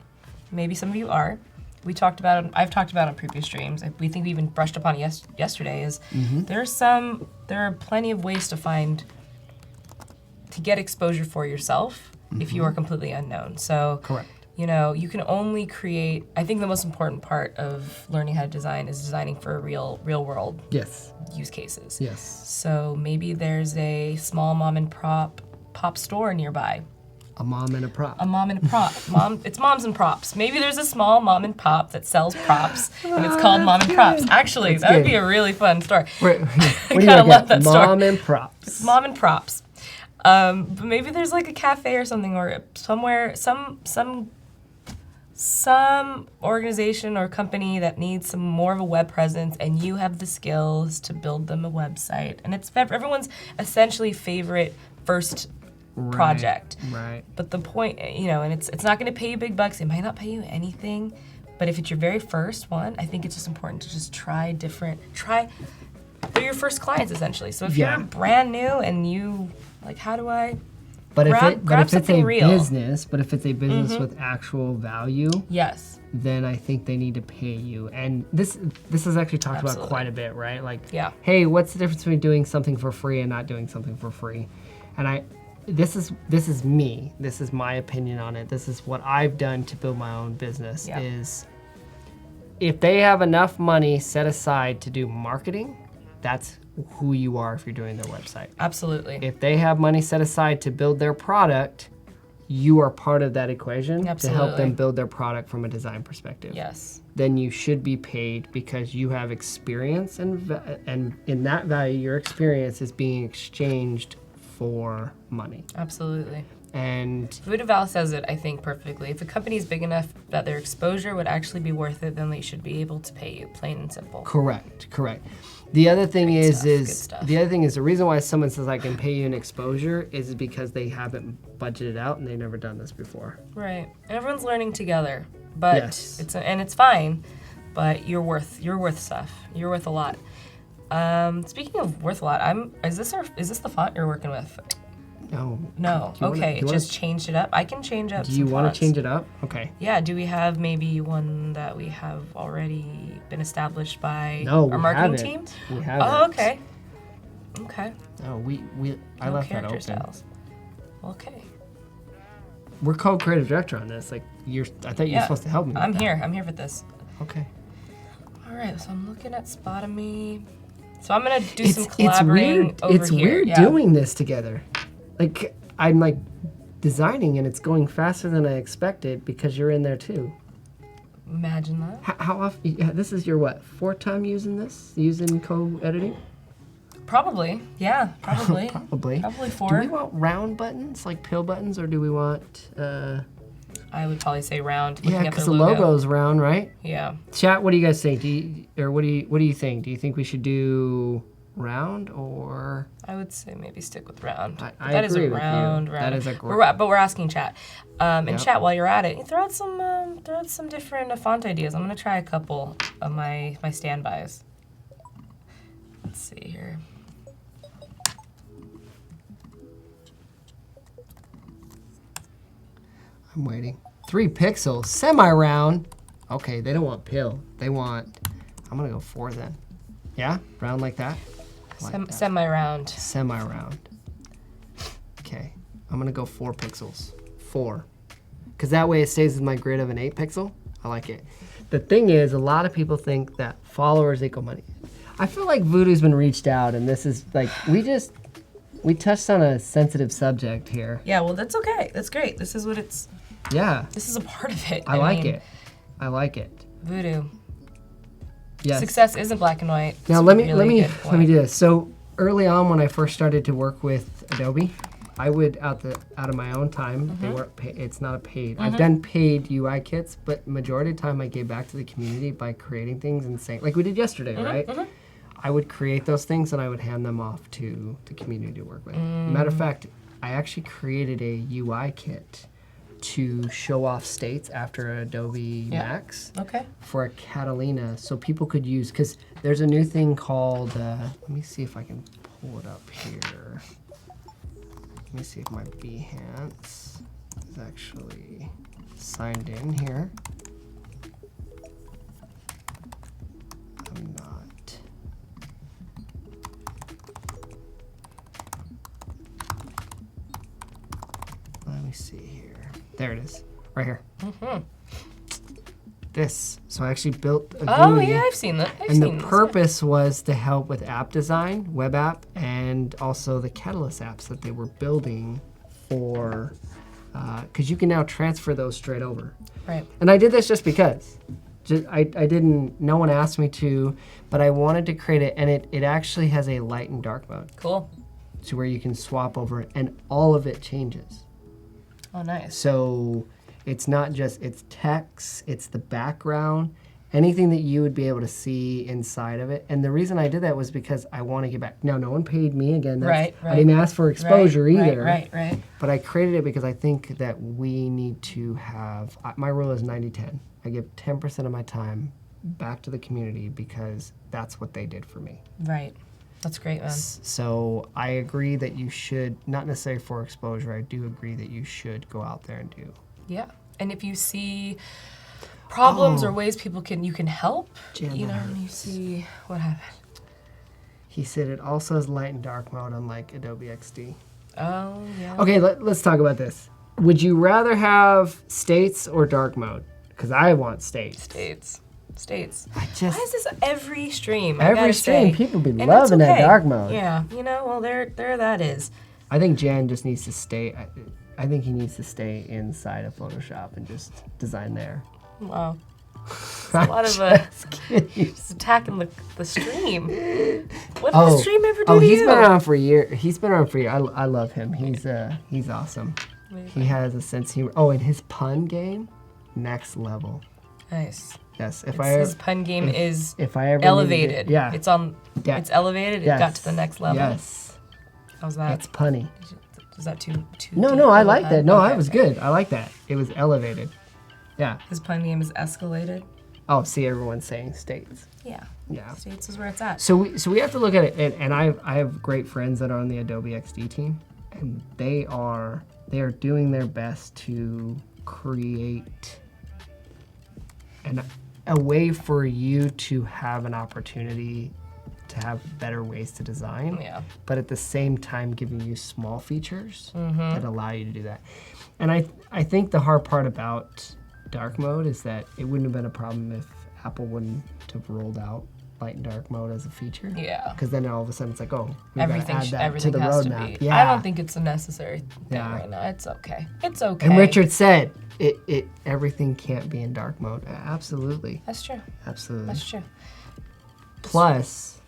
maybe some of you are, we talked about it, I've talked about on previous streams, we think we even brushed upon it yesterday, is there are plenty of ways to get exposure for yourself if you are completely unknown. So, Correct. you know, you can only create, I think the most important part of learning how to design is designing for real world Yes. use cases. Yes. So maybe there's a small mom and pop store nearby. A mom and a prop. A mom and a prop. It's moms and props. Maybe there's a small mom and pop that sells props, and it's called Mom and Props. Actually, that would be a really fun story. What do you kinda love get? that story. Mom and props. Mom and Props. But maybe there's like a cafe or something, or somewhere, some organization or company that needs some more of a web presence, and you have the skills to build them a website. And it's everyone's essentially favorite first project. Right. But the point, you know, and it's not going to pay you big bucks. It might not pay you anything, but if it's your very first one, I think it's just important to just they're your first clients essentially. So if you're brand new and you like, how do I grab if it's something a real? But if it's a business with actual value, Yes. then I think they need to pay you. And this is actually talked about quite a bit, right? Like, hey, what's the difference between doing something for free and not doing something for free? And this is me. This is my opinion on it. This is what I've done to build my own business. Is if they have enough money set aside to do marketing, that's who you are if you're doing their website. Absolutely. If they have money set aside to build their product, you are part of that equation to help them build their product from a design perspective. Yes. Then you should be paid because you have experience, and in that value, your experience is being exchanged for money. Absolutely. And Voodoo Val says it, I think, perfectly. If a company is big enough that their exposure would actually be worth it, then they should be able to pay you, plain and simple. correct. The other thing the reason why someone says I can pay you an exposure is because they haven't budgeted out and they've never done this before. Right. And everyone's learning together, but Yes. it's fine, but you're worth stuff. You're worth a lot. Speaking of worth a lot, is this the font you're working with? No. Okay, it just changed it up. I can change up. Do you want to change it up? Okay. Yeah. Do we have maybe one that we have already been established by No, our we marketing haven't. team? We haven't. Oh, okay. Okay. No, I No left that character open. styles. Okay. We're co-creative director on this. Like I thought you were supposed to help me. I'm here. I'm here for this. Okay. All right. So I'm looking at Spotomy. So I'm gonna do some collaborating over here. It's weird doing this together. Like I'm like designing and it's going faster than I expected because you're in there too. Imagine that. How often? Yeah, this is your fourth time using co-editing? Probably. Yeah. Probably. Probably. Probably 4. Do we want round buttons like pill buttons, or do we want? I would probably say round. Yeah, because the logo's round, right? Yeah. Chat, what do you guys think? What do you think? Do you think we should do round or? I would say maybe stick with round. I that is agree a round. That is a great. But we're asking chat. And chat, while you're at it, throw out some different font ideas. I'm gonna try a couple of my standbys. Let's see here. I'm waiting. 3 pixels, semi-round. Okay, they don't want pill. They want. I'm gonna go 4 then. Yeah, round like that. Semi-round. Semi-round. Okay, I'm gonna go 4 pixels. 4, because that way it stays with my grid of an 8 pixel. I like it. The thing is, a lot of people think that followers equal money. I feel like Voodoo's been reached out, and this is like we touched on a sensitive subject here. Yeah, well, that's okay. That's great. This is what it's. Yeah. This is a part of it. I like it. Voodoo. Yes. Success isn't black and white. Now let me do this. So early on, when I first started to work with Adobe, I would out of my own time. They weren't it's not a paid. I've done paid UI kits, but majority of the time I gave back to the community by creating things and saying, like we did yesterday, right? I would create those things and I would hand them off to the community to work with. Matter of fact, I actually created a UI kit to show off states after Adobe Max for a Catalina, so people could use, because there's a new thing called, let me see if I can pull it up here. Let me see if my Behance is actually signed in here. There it is, right here. Mm-hmm. This. So I actually built a GUI. Oh yeah, I've seen that. And the purpose was to help with app design, web app, and also the Catalyst apps that they were building for, because you can now transfer those straight over. Right. And I did this just because. I didn't, no one asked me to, but I wanted to create it, and it actually has a light and dark mode. Cool. To where you can swap over it, and all of it changes. Oh, nice. So it's not just, it's text, it's the background, anything that you would be able to see inside of it. And the reason I did that was because I want to get back. Now, no one paid me, again. Right. I didn't ask for exposure either. Right. But I created it because I think that we need to have, my rule is 90-10. I give 10% of my time back to the community because that's what they did for me. Right. That's great, man. So I agree that you should, not necessarily for exposure, I do agree that you should go out there and do. Yeah. And if you see problems or ways you can help, you know, and you see what happened. He said it also has light and dark mode, unlike Adobe XD. Oh, yeah. Okay, let's talk about this. Would you rather have states or dark mode? Because I want states. States. Why is this every stream? Every stream, people be loving that dark mode. Yeah, you know, well, there that is. I think Jan just needs to stay. I think he needs to stay inside of Photoshop and just design there. Wow. It's a lot of just attacking the stream. What did the stream ever do to you? He's been around for a year. I love him. He's awesome. He has a sense of humor. Oh, and his pun game, next level. Nice. Yes, his pun game is if I ever elevated. Yeah. It's elevated. Yes. It got to the next level. Yes. How's that? It's punny. Was that too No, I like that. No, I was good. I like that. It was elevated. Yeah. His pun game is escalated. Oh, see, everyone's saying states. Yeah. Yeah. States is where it's at. So we have to look at it, and I have great friends that are on the Adobe XD team, and they are doing their best to create a way for you to have an opportunity to have better ways to design, but at the same time giving you small features that allow you to do that. And I think the hard part about dark mode is that it wouldn't have been a problem if Apple wouldn't have rolled out light and dark mode as a feature. Yeah. Because then all of a sudden it's like, oh, we've got to add that everything to the has roadmap. to be. Yeah. I don't think it's a necessary thing right now. It's okay. It's okay. And Richard said everything can't be in dark mode. Absolutely. That's true. Absolutely. That's true. Plus,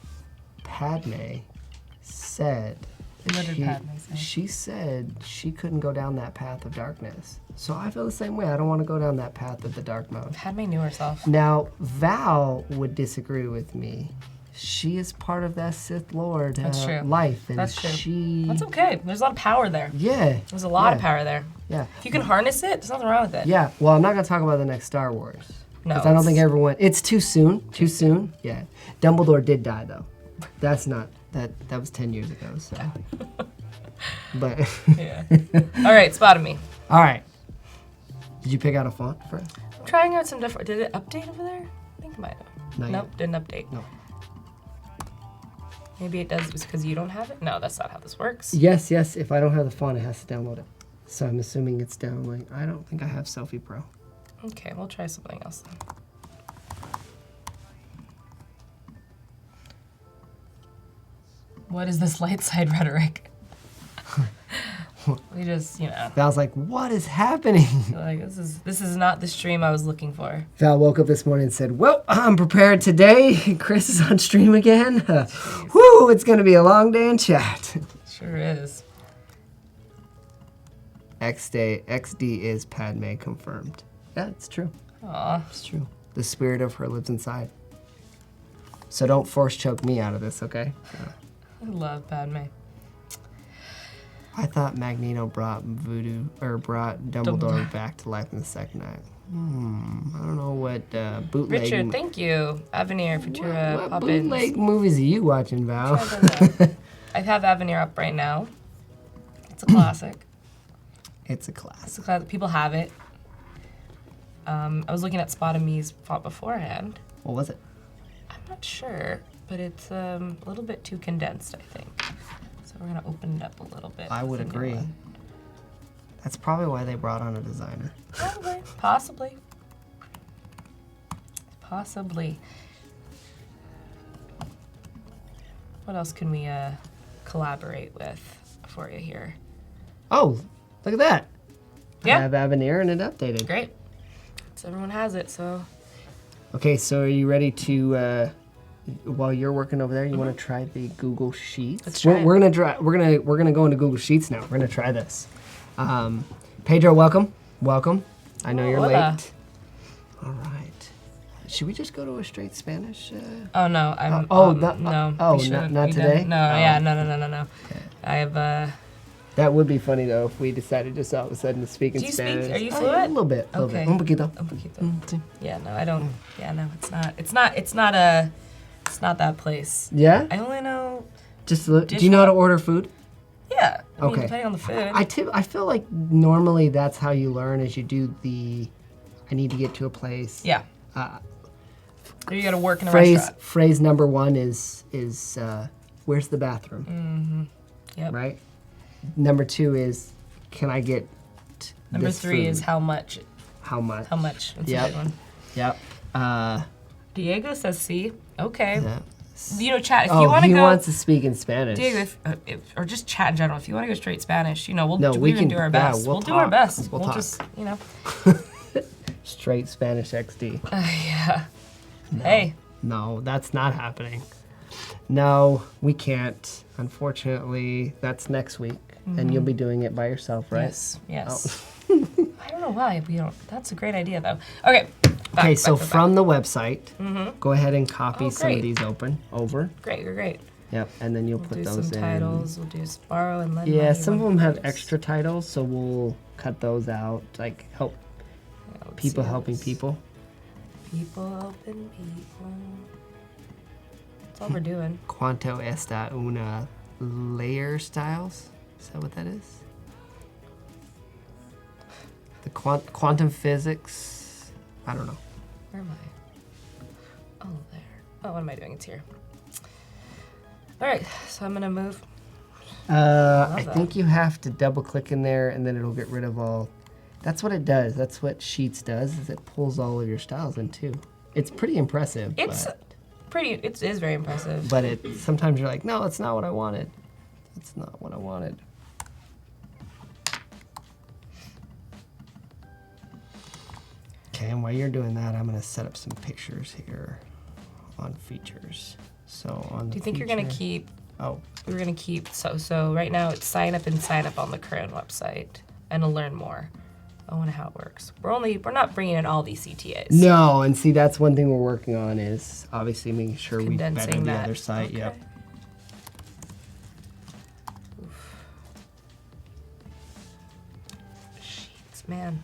Padme said she said she couldn't go down that path of darkness. So I feel the same way. I don't want to go down that path of the dark mode. Padme knew herself. Now, Val would disagree with me. She is part of that Sith Lord life. And That's true. That's okay. There's a lot of power there. Yeah. There's a lot of power there. Yeah. If you can harness it, there's nothing wrong with it. Yeah. Well, I'm not going to talk about the next Star Wars. No. Because I don't think everyone... It's too soon. Too soon. Yeah. Dumbledore did die, though. That's not... That was 10 years ago, so... But... Yeah. All right, spotted me. All right. Did you pick out a font for it? I'm trying out some different... Did it update over there? I think it might have. Nope, didn't update. No. Maybe it does just because you don't have it? No, that's not how this works. Yes. If I don't have the font, it has to download it. So I'm assuming it's downloading. I don't think I have Selfie Pro. Okay, we'll try something else then. What is this light side rhetoric? We just, Val's like, what is happening? Like, this is not the stream I was looking for. Val woke up this morning and said, well, I'm prepared today. Chris is on stream again. Whoo, it's going to be a long day in chat. Sure is. XD is Padme confirmed. Yeah, it's true. Aw. It's true. The spirit of her lives inside. So don't force choke me out of this, okay? I love Padme. I thought Magneto brought Dumbledore back to life in the second act. I don't know what bootleg... Richard, thank you. Avenir, Futura, What Poppins. bootleg movies are you watching, Val? I have Avenir up right now. It's a classic. It's a classic. It's a classic. People have it. I was looking at Spotted Me's font beforehand. What was it? I'm not sure, but it's a little bit too condensed, I think. So we're gonna open it up a little bit. I would agree. That's probably why they brought on a designer. Probably. Possibly. Possibly. What else can we collaborate with for you here? Oh, look at that. Yeah. I have Avenir and it updated. Great. So everyone has it, so. Okay, so are you ready to, while you're working over there, you want to try the Google Sheets? Let's try it. We're gonna go into Google Sheets now. We're gonna try this. Pedro, welcome. I know you're Hola. late. All right. Should we just go to a straight Spanish? Oh no, I'm. no. Oh, we shouldn't. not We today? didn't. No, Oh. yeah, no. Okay. I have. That would be funny though if we decided just all of a sudden to speak in Do you Spanish. speak? Are you A fluent? little bit. Okay. Un poquito. Un poquito. Yeah, no, I don't. Yeah, no, it's not. It's not that place. Yeah? I only know. Just do you know how to order food? Yeah. I mean, Okay. depending on the food. I feel like normally that's how you learn is you do the I need to get to a place. Yeah. Or you got to work in a Phrase restaurant. phrase number 1 is where's the bathroom? Mm-hmm. Yep. Right? Number 2 is can I get Number this 3 is food? how much. How much? How much? That's Yep. a good one. Yep. Diego says C. Okay. Yeah. You know, chat. If Oh, you want to he go. wants to speak in Spanish. Diego, or just chat in general. If you want to go straight Spanish, you know, we'll we can do our yeah, best. we'll do our talk. best. We'll talk. just, you know. Straight Spanish XD. Yeah. No. Hey. No, that's not happening. No, we can't. Unfortunately, that's next week. And you'll be doing it by yourself, right? Yes. Oh. I don't know why we don't. That's a great idea, though. Okay. Okay, so from the website, go ahead and copy Oh, some of great. these over. Great. Yep, and then you'll We'll put do those some in. titles. We'll do borrow and lend. Yeah, money, some of one them have place. extra titles, so we'll cut those out. Like help Yeah, let's people see helping this. people. People helping people. That's all we're doing. Cuanto esta una layer styles? Is that what that is? The quantum physics? I don't know. Where am I? Oh, there. Oh, what am I doing? It's here. All right, so I'm gonna move. I that. think you have to double click in there and then it'll get rid of all. That's what it does. That's what Sheets does, is it pulls all of your styles in too. It's pretty impressive. It's pretty. It is very impressive. But it sometimes you're like, no, that's not what I wanted. That's not what I wanted. Okay, and while you're doing that, I'm gonna set up some pictures here on features. So on the Do you think you're gonna feature- keep? Oh, We're gonna keep. So right now it's sign up on the current website and to learn more. I wonder how it works. We're not bringing in all these CTAs. no, and see that's one thing we're working on is obviously making sure we better Condensing the that. other site. Okay. Yep. Sheets, man.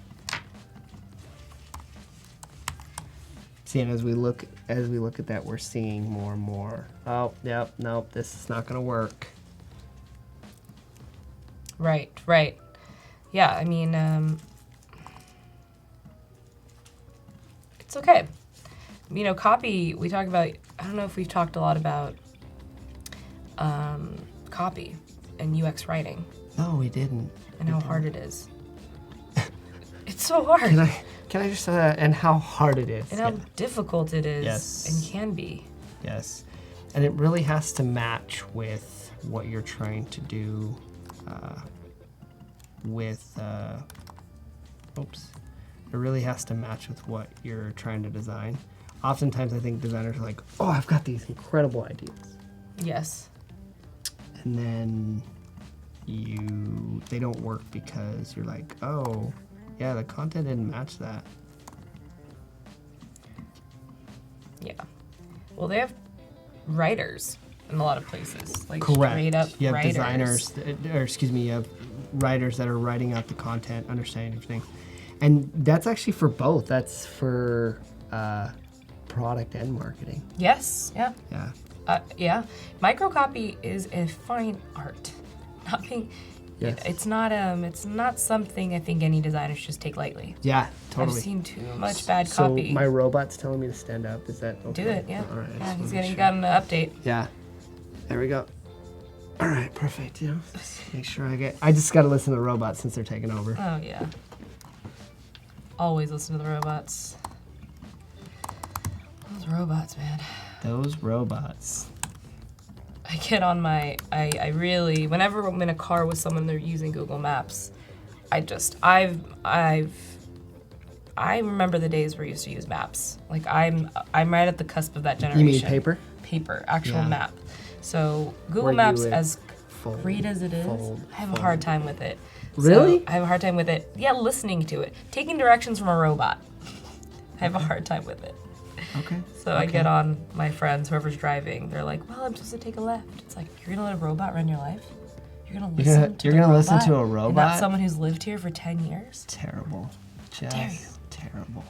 See, and as we look at that, we're seeing more and more. Oh, yep, nope, this is not gonna work. Right. Yeah, I mean, it's okay. You know, copy, we talk about, I don't know if we've talked a lot about copy and UX writing No, we didn't. and how hard it is. It's so hard. Can I just and how hard it is. And how difficult it is Yes. and can be. Yes. And it really has to match with what you're trying to do it really has to match with what you're trying to design. Oftentimes I think designers are like, oh, I've got these incredible ideas. Yes. And then they don't work because you're like, oh, yeah, the content didn't match that. Yeah. Well, they have writers in a lot of places. Like Correct. straight up You have writers. designers, you have writers that are writing out the content, understanding everything. And that's actually for both. That's for product and marketing. Yes. Yeah. Yeah. Yeah. Microcopy is a fine art. Not being. Yes. It's not something I think any designer should just take lightly. Yeah, totally. I've seen too much bad so copy. my robot's telling me to stand up. Is that okay? Do it, yeah. All right. I Yeah, just he's wanna make got an update. Yeah. There we go. All right, perfect. Yeah. Just make sure I just got to listen to the robots since they're taking over. Oh, yeah. Always listen to the robots. Those robots, man. Those robots. I get on I really, whenever I'm in a car with someone they're using Google Maps, I remember the days where we used to use maps. Like I'm right at the cusp of that generation. You mean paper? Paper, actual Yeah. map. So Google Where you Maps, would as fold, great as it is, I have a hard time with it. Really? So I have a hard time with it. Yeah, listening to it. Taking directions from a robot. I have a hard time with it. Okay. So I get on my friends, whoever's driving, they're like, well, I'm supposed to take a left. It's like, you're gonna let a robot run your life? You're gonna listen to you're gonna listen to a and robot? not someone who's lived here for 10 years? Terrible. dare you? Just terrible.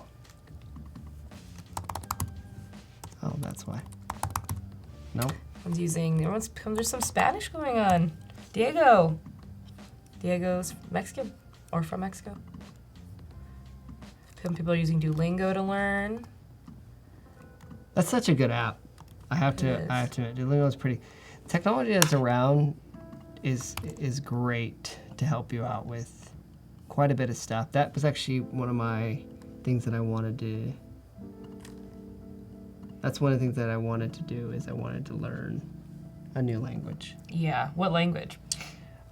Oh, that's why. Nope. There's some Spanish going on. Diego's Mexican or from Mexico. Some people are using Duolingo to learn. That's such a good app. I have to admit, Duolingo is pretty. Technology that's around is great to help you out with quite a bit of stuff. That was actually one of my things that I wanted to. That's one of the things that I wanted to do is I wanted to learn a new language. Yeah. What language?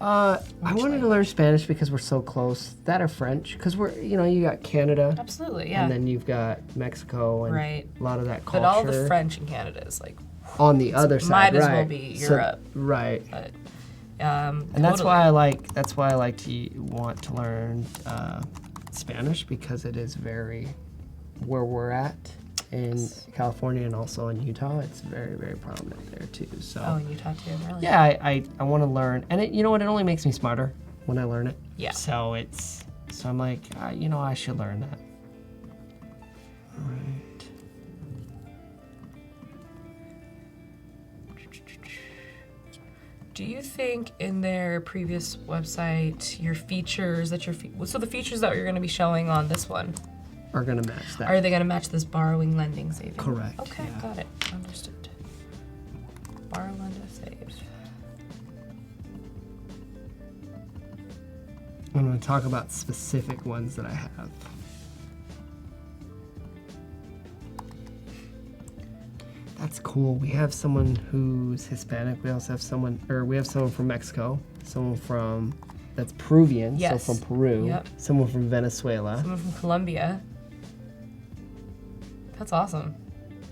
I wanted to learn Spanish because we're so close. That or French, because you got Canada. Absolutely, yeah. And then you've got Mexico and Right. a lot of that culture. But all the French in Canada is like on the other side, might as right? well be Europe. Right. But, And that's why I like to want to learn Spanish, because it is very where we're at in California and also in Utah. It's very, very prominent there too. So Oh, in Utah too, really? yeah, I want to learn, and it only makes me smarter when I learn it. Yeah. So I'm like, I should learn that. All right. Do you think in their previous website, your features the features that you're going to be showing on this one, Are gonna match that. are they going to match this borrowing, lending, saving? Correct, Okay, yeah. got it. Understood. Borrow, lend, save. I'm going to talk about specific ones that I have. That's cool. We have someone who's Hispanic. We also have someone from Mexico, that's Peruvian, Yes. so from Peru, Yep. someone from Venezuela. Someone from Colombia. That's awesome.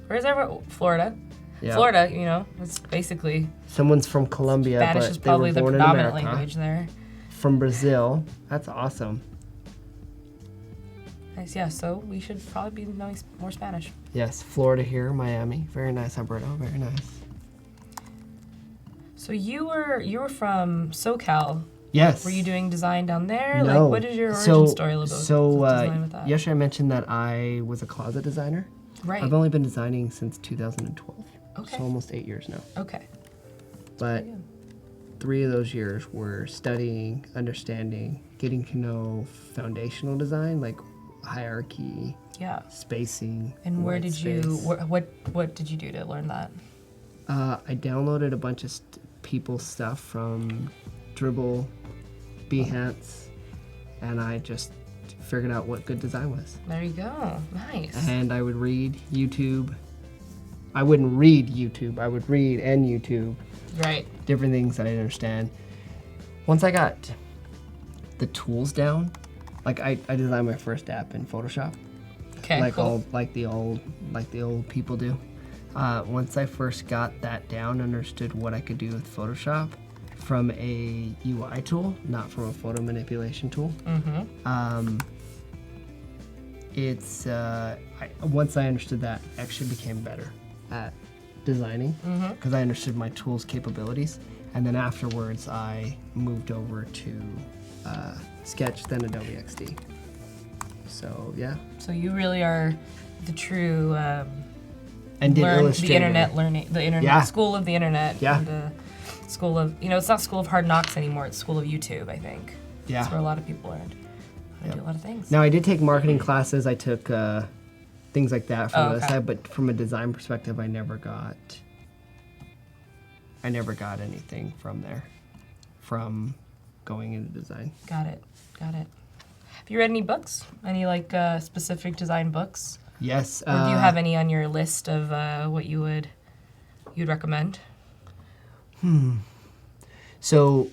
Where's everyone? Florida. Yeah. Florida, it's basically Someone's from Colombia, Spanish but is they probably were the born in predominant America. language there. From Brazil. That's awesome. Nice, yeah. So we should probably be knowing more Spanish. Yes, Florida here, Miami. Very nice, Alberto. Very nice. So you were from SoCal. Yes. Were you doing design down there? No. Like, what is your origin story a little bit? So, with design with that? yesterday I mentioned that I was a closet designer. Right. I've only been designing since 2012. Okay. So almost 8 years now. Okay. But Good. 3 of those years were studying, understanding, getting to know foundational design, like hierarchy, Yeah. spacing. And where white did you? space. What did you do to learn that? I downloaded a bunch of people's stuff from Dribbble, Behance, and I just figured out what good design was. There you go. Nice. And I would read YouTube. I wouldn't read YouTube. I would read and YouTube Right. different things that I didn't understand. Once I got the tools down, like I designed my first app in Photoshop, Okay. like cool. the old people do. Once I first got that down, understood what I could do with Photoshop from a UI tool, not from a photo manipulation tool. Mm-hmm. Once I understood that, I actually became better at designing because I understood my tool's capabilities. And then afterwards, I moved over to Sketch, then Adobe XD. So yeah. So you really are the true And did the Illustrator. internet Yeah. school of the internet. Yeah. And, school of it's not school of hard knocks anymore. It's school of YouTube, I think. Yeah. That's where a lot of people learned how to do a lot of things. Now I did take marketing classes. I took things like that from the other okay. side, but from a design perspective, I never got I never got anything from there, from going into design. Got it. Have you read any books? Any like specific design books? Yes. Or do you have any on your list of what you'd recommend? So,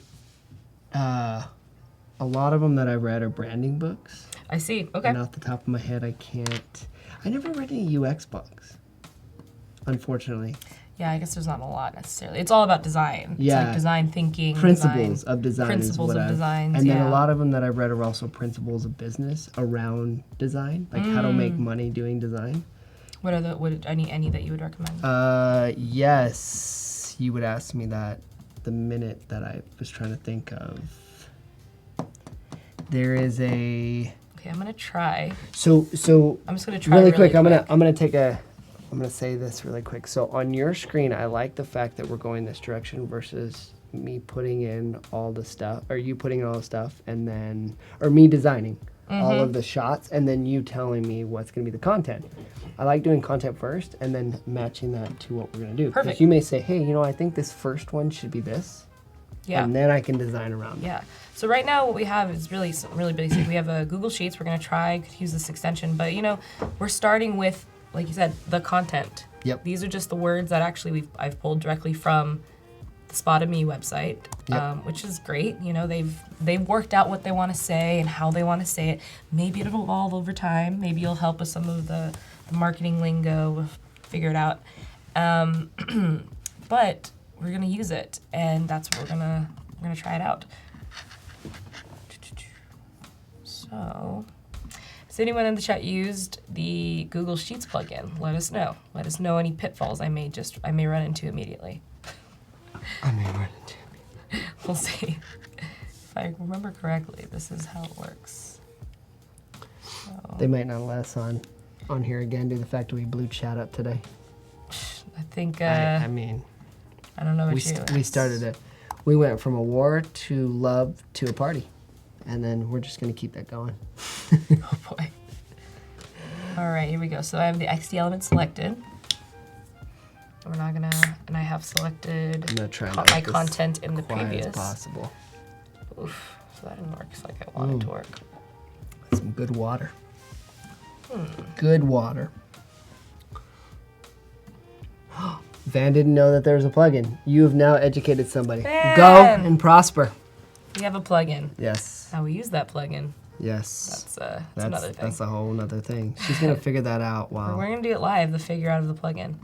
a lot of them that I read are branding books. I see. Okay. And off the top of my head, I never read any UX books, unfortunately. Yeah, I guess there's not a lot necessarily. It's all about design. Yeah. It's like design thinking. Principles of design. Principles of design. And then a lot of them that I've read are also principles of business around design, like how to make money doing design. What are any that you would recommend? Yes, you would ask me that the minute that I was trying to think of. There is a. Okay, I'm gonna try. So I'm just gonna try really quick. I'm gonna say this really quick. So on your screen, I like the fact that we're going this direction versus me putting in all the stuff, or you putting in all the stuff, and then, or me designing all of the shots, and then you telling me what's gonna be the content. I like doing content first, and then matching that to what we're gonna do. Perfect. Because you may say, hey, I think this first one should be this. Yeah. And then I can design around it. Yeah. So right now what we have is really basic. We have a Google Sheets. We're going to try use this extension, but we're starting with, like you said, the content. Yep. These are just the words that actually I've pulled directly from the Spot of Me website, which is great. They've worked out what they want to say and how they want to say it. Maybe it'll evolve over time. Maybe you'll help with some of the marketing lingo. We'll figure it out. But we're gonna use it, and that's what we're gonna try it out. So, has anyone in the chat used the Google Sheets plugin? Let us know. Let us know any pitfalls I may run into immediately. I may run into it. We'll see. If I remember correctly, this is how it works. So, They might not let us on here again due to the fact that we blew chat up today. I think. I mean. I don't know what we started it. We went from a war to love to a party, and then we're just gonna keep that going. Oh boy. All right, here we go. So I have the XD element selected. And I have selected I'm gonna try my content in the previous. As possible. Oof, so that didn't work like I wanted to work. Some good water. Good water. Van didn't know that there was a plugin. You have now educated somebody. Van! Go and prosper. We have a plugin. Yes. How we use that plugin. Yes. That's another thing. That's a whole nother thing. She's gonna figure that out. Wow. We're gonna do it live, the figure out of the plugin.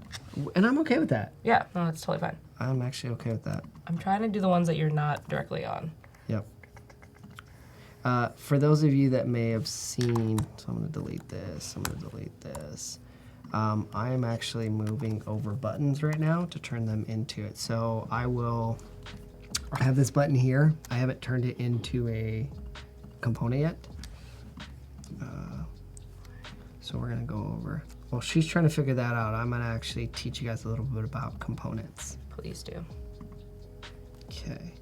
And I'm okay with that. Yeah, no, that's totally fine. I'm actually okay with that. I'm trying to do the ones that you're not directly on. Yep. For those of you that may have seen, so I'm gonna delete this. I am actually moving over buttons right now to turn them into it. So I have this button here. I haven't turned it into a component yet. So we're gonna go over. Well, she's trying to figure that out. I'm gonna actually teach you guys a little bit about components. Please do. Okay.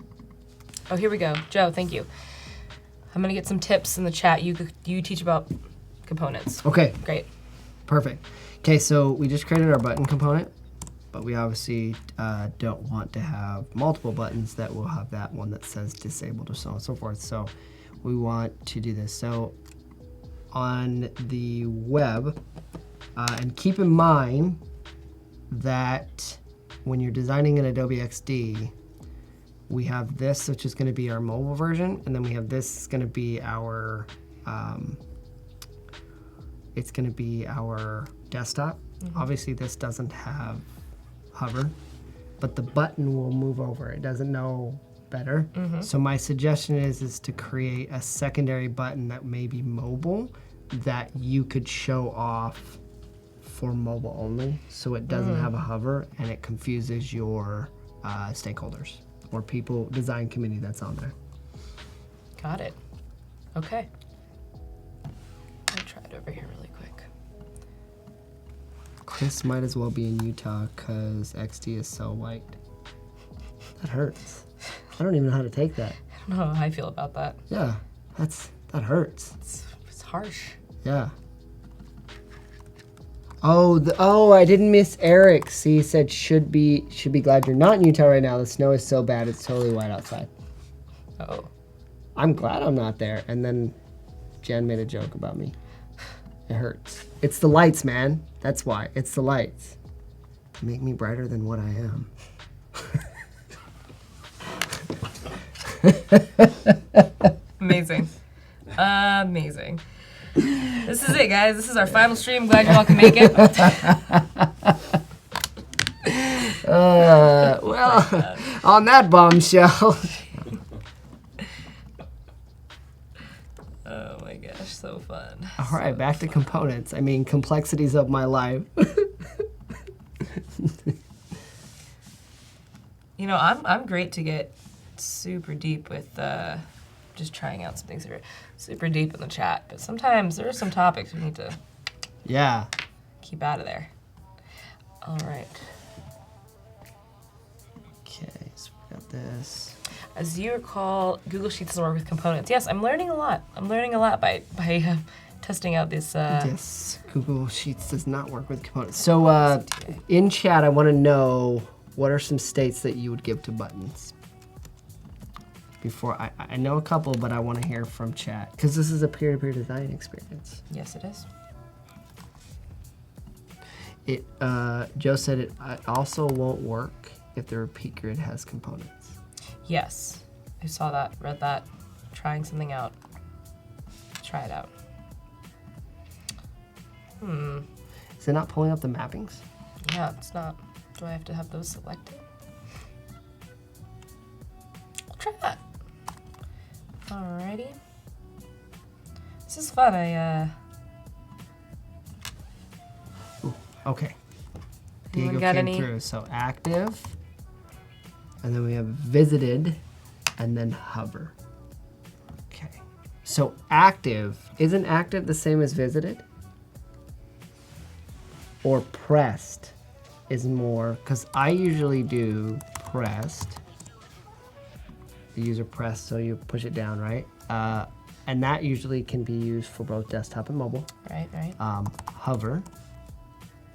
Oh, here we go. Joe, thank you. I'm gonna get some tips in the chat. You teach about components. Okay. Great. Perfect. Okay, so we just created our button component, but we obviously don't want to have multiple buttons that will have that one that says disabled or so on and so forth. So we want to do this. So on the web, and keep in mind that when you're designing in Adobe XD, we have this, which is going to be our mobile version, and then we have this is going to be our desktop. Obviously this doesn't have hover, but the button will move over. It doesn't know better. So my suggestion is to create a secondary button that may be mobile that you could show off for mobile only, so it doesn't have a hover and it confuses your stakeholders or people, design committee that's on there. Got it. Okay. I'll try it over here really quick. Chris might as well be in Utah because XD is so white. That hurts. I don't even know how to take that. I don't know how I feel about that. Yeah, that hurts. It's harsh. Yeah. Oh, I didn't miss Eric. See, he said should be glad you're not in Utah right now. The snow is so bad, it's totally white outside. Oh. I'm glad I'm not there. And then Jen made a joke about me. It hurts. It's the lights, man. That's why. It's the lights. Make me brighter than what I am. Amazing. Amazing. This is it, guys. This is our final stream. Glad you all can make it. Well, on that bombshell. Oh my gosh, so fun. All right, back to components. I mean, complexities of my life. You know, I'm great to get super deep with just trying out some things that are super deep in the chat, but sometimes there are some topics we need to keep out of there. All right. Okay, so we got this. As you recall, Google Sheets doesn't work with components. Yes, I'm learning a lot. I'm learning a lot by testing out this. Yes, Google Sheets does not work with components. So in chat, I want to know what are some states that you would give to buttons? Before I know a couple, but I want to hear from chat because this is a peer-to-peer design experience. Yes, it is. Joe said it also won't work if the repeat grid has components. Yes, I saw that, read that, trying something out. Try it out. Is it not pulling up the mappings? Yeah, it's not. Do I have to have those selected? I'll try that. Alrighty. This is fun. Okay. Anyone Diego got came any? through. So active, and then we have visited, and then hover. Okay. So active, isn't active the same as visited? Or pressed is more, because I usually do pressed. The user pressed, so you push it down, right? And that usually can be used for both desktop and mobile. Right. Hover.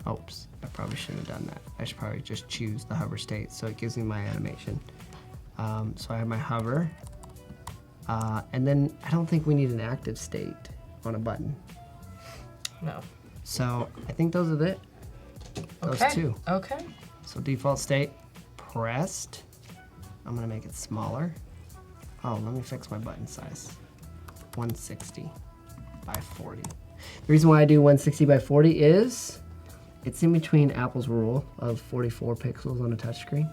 Oops, I probably shouldn't have done that. I should probably just choose the hover state so it gives me my animation. So I have my hover. And then I don't think we need an active state on a button. No. So I think those are it. Those two. Okay. So default state, pressed. I'm gonna make it smaller. Oh, let me fix my button size. 160 by 40. The reason why I do 160 by 40 is it's in between Apple's rule of 44 pixels on a touchscreen.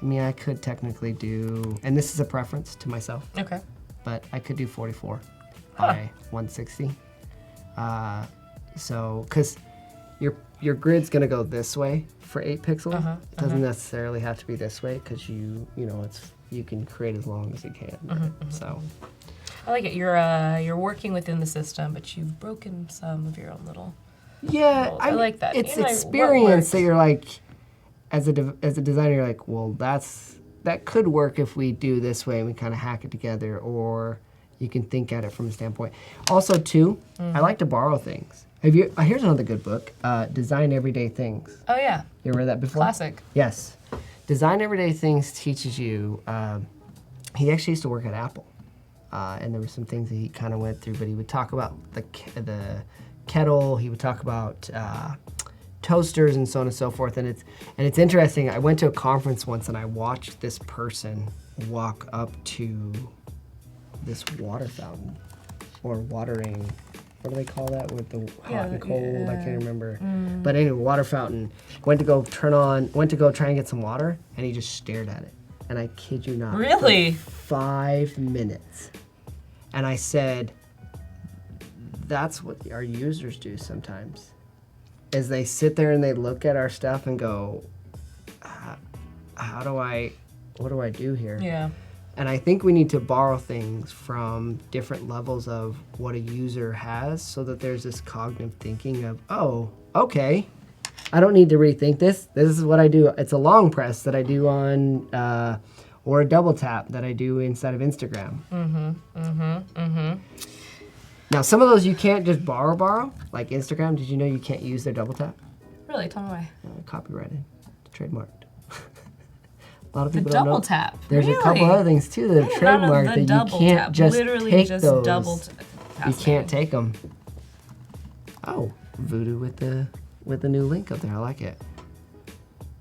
I mean, I could technically do, and this is a preference to myself. Okay. But I could do 44 by 160. So, because your grid's gonna go this way for 8 pixels. It doesn't necessarily have to be this way because you can create as long as you can. So. I like it. You're working within the system, but you've broken some of your own little. Yeah, I like that. It's What experience that works? you're like, as a designer, you're like, well, that could work if we do this way and we kind of hack it together, or you can think at it from a standpoint. Also, too, I like to borrow things. Here's another good book, Design Everyday Things. Oh yeah. You ever read that before? Classic. Yes. Design Everyday Things teaches you, he actually used to work at Apple. And there were some things that he kind of went through, but he would talk about the kettle, he would talk about toasters and so on and so forth. And it's interesting. I went to a conference once and I watched this person walk up to this water fountain or watering. What do they call that with the hot and cold? I can't remember. But anyway, water fountain. Went to go try and get some water, and he just stared at it. And I kid you not. Really? 5 minutes. And I said, that's what our users do sometimes. Is they sit there and they look at our stuff and go, what do I do here? Yeah. And I think we need to borrow things from different levels of what a user has so that there's this cognitive thinking of, oh, okay, I don't need to rethink this. This is what I do. It's a long press that I do on, or a double tap that I do inside of Instagram. Now, some of those you can't just borrow. Like Instagram, did you know you can't use their double tap? Really? Tell me why. Copyrighted, trademarked. A lot of The people don't know. double tap. There's really? a couple other things too that are trademarked that you double can't tap. just Literally take just those. double You can't take them. Oh, Voodoo with the new link up there. I like it.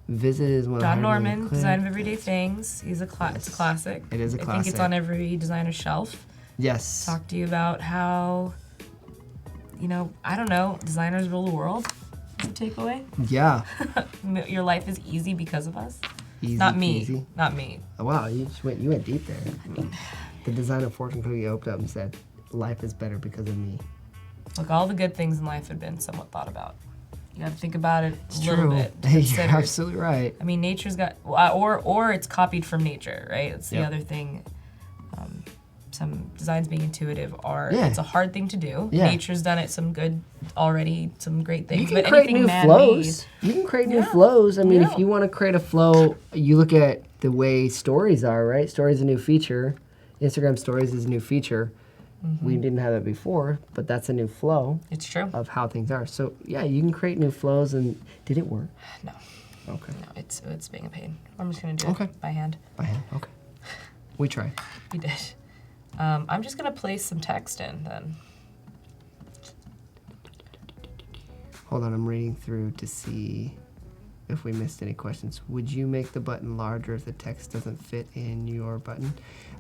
Visit is one. John Norman, Design of Everyday Things. He's a it's a classic. It is a I think classic. it's on every designer's shelf. Yes. Talk to you about how, I don't know, designers rule the world. Is the takeaway? Yeah. Your life is easy because of us. Easy Not me. peasy. Not me. Oh, wow, you went deep there. The designer fortune cookie opened up and said, "Life is better because of me." Look, all the good things in life have been somewhat thought about. You got to think about it a little True. bit. You're Consider. absolutely right. I mean, nature's got, or it's copied from nature, right? It's the Yep. other thing. Some designs being intuitive Yeah. it's a hard thing to do. Yeah. Nature's done it some good already, some great things. You can but create anything new man-made, flows. You can create new flows. I mean, Yeah. if you want to create a flow, you look at the way stories are, right? Stories is a new feature. Instagram stories is a new feature. We didn't have that before, but that's a new flow It's true. of how things are. So yeah, you can create new flows. And did it work? No, Okay. no, it's being a pain. I'm just gonna do Okay. it by hand. By hand. Okay. We tried. You did. I'm just gonna place some text in then. Hold on, I'm reading through to see if we missed any questions. Would you make the button larger if the text doesn't fit in your button?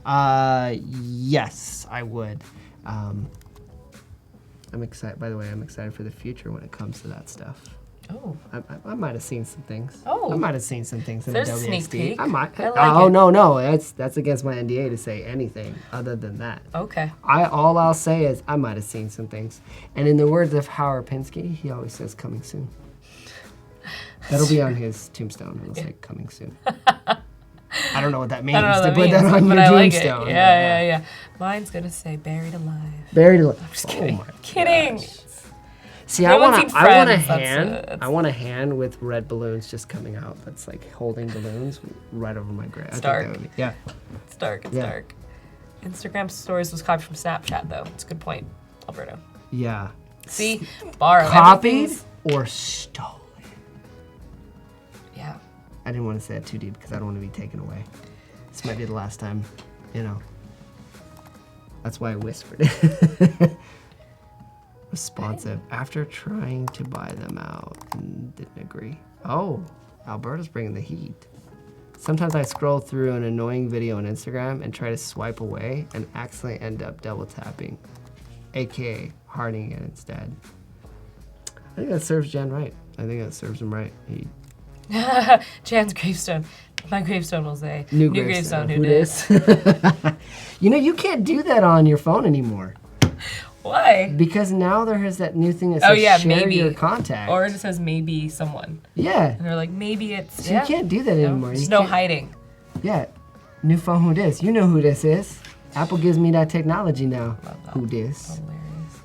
Yes, I would. I'm excited. By the way, I'm excited for the future when it comes to that stuff. Oh, I might have seen some things. Oh. I might have seen some things in There's a Adobe sneak XD. peek. I might. I like Oh it. no, that's against my NDA to say anything other than that. okay. All I'll say is I might have seen some things. And in the words of Howard Pinsky, he always says coming soon. That'll be on his tombstone. It'll say coming soon. I don't know what that means. I don't know to what put that that means, on but your I like it. tombstone. Yeah. Mine's gonna say buried alive. Buried alive. I'm Just kidding. See, I want seen a Friends, hand. that's I want a hand with red balloons just coming out. That's like holding balloons right over my grave. It's dark. Yeah. It's dark. It's Yeah. dark. Instagram stories was copied from Snapchat, though. It's a good point, Alberto. Yeah. See, borrow. Copied Everything's- or stolen. Yeah. I didn't want to say that too deep because I don't want to be taken away. This might be the last time, That's why I whispered it. Responsive. After trying to buy them out and didn't agree. Oh, Alberta's bringing the heat. Sometimes I scroll through an annoying video on Instagram and try to swipe away and accidentally end up double tapping, aka hearting it instead. I think that serves Jan right. I think that serves him right. Jan's gravestone. My gravestone will say, New gravestone, gravestone, who dis? You can't do that on your phone anymore. Why? Because now there is that new thing that says share maybe. your contact. Or it just says maybe someone. Yeah. And they're like, maybe it's. So you can't do that anymore. There's You no can't- hiding. Yeah. New phone, who dis? You know who this is. Apple gives me that technology now. Love that. Who dis? Hilarious.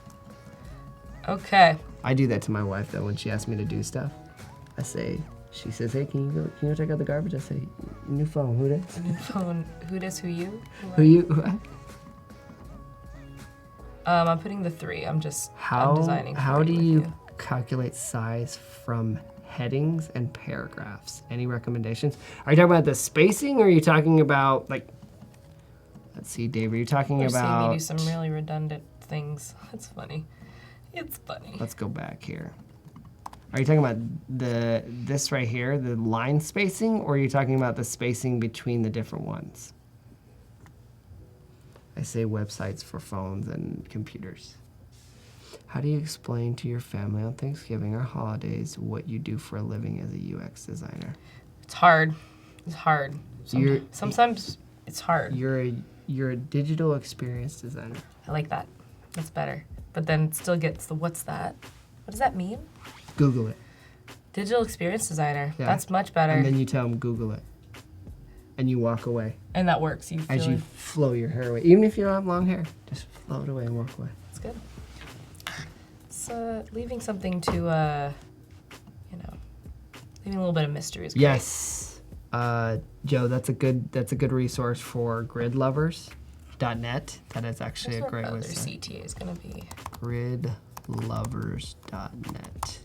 Okay. I do that to my wife though when she asks me to do stuff. She says, hey, can you go check out the garbage? I say, new phone, who dis? New phone. Who dis? Who you? Who you? I'm putting the 3. I'm How designing. how do with you calculate size from headings and paragraphs? Any recommendations? Are you talking about the spacing or are you talking about let's see, Dave, are you talking We're about seeing me do some really redundant things. It's funny. It's funny. Let's go back here. Are you talking about this right here, the line spacing, or are you talking about the spacing between the different ones? I say websites for phones and computers. How do you explain to your family on Thanksgiving or holidays what you do for a living as a UX designer? It's hard. It's hard. You're- Sometimes it's hard. You're a digital experience designer. I like that. That's better. But then it still gets the what's that? What does that mean? Google it. Digital experience designer. Yeah. That's much better. And then you tell them Google it. And you walk away. And that works. You As feel you flow your hair away. Even if you don't have long hair, just flow it away and walk away. it's good. It's leaving something to leaving a little bit of mystery is great. Yes. Joe, that's a good resource for gridlovers.net. That is actually That's a great what other website. CTA is gonna be. Gridlovers.net.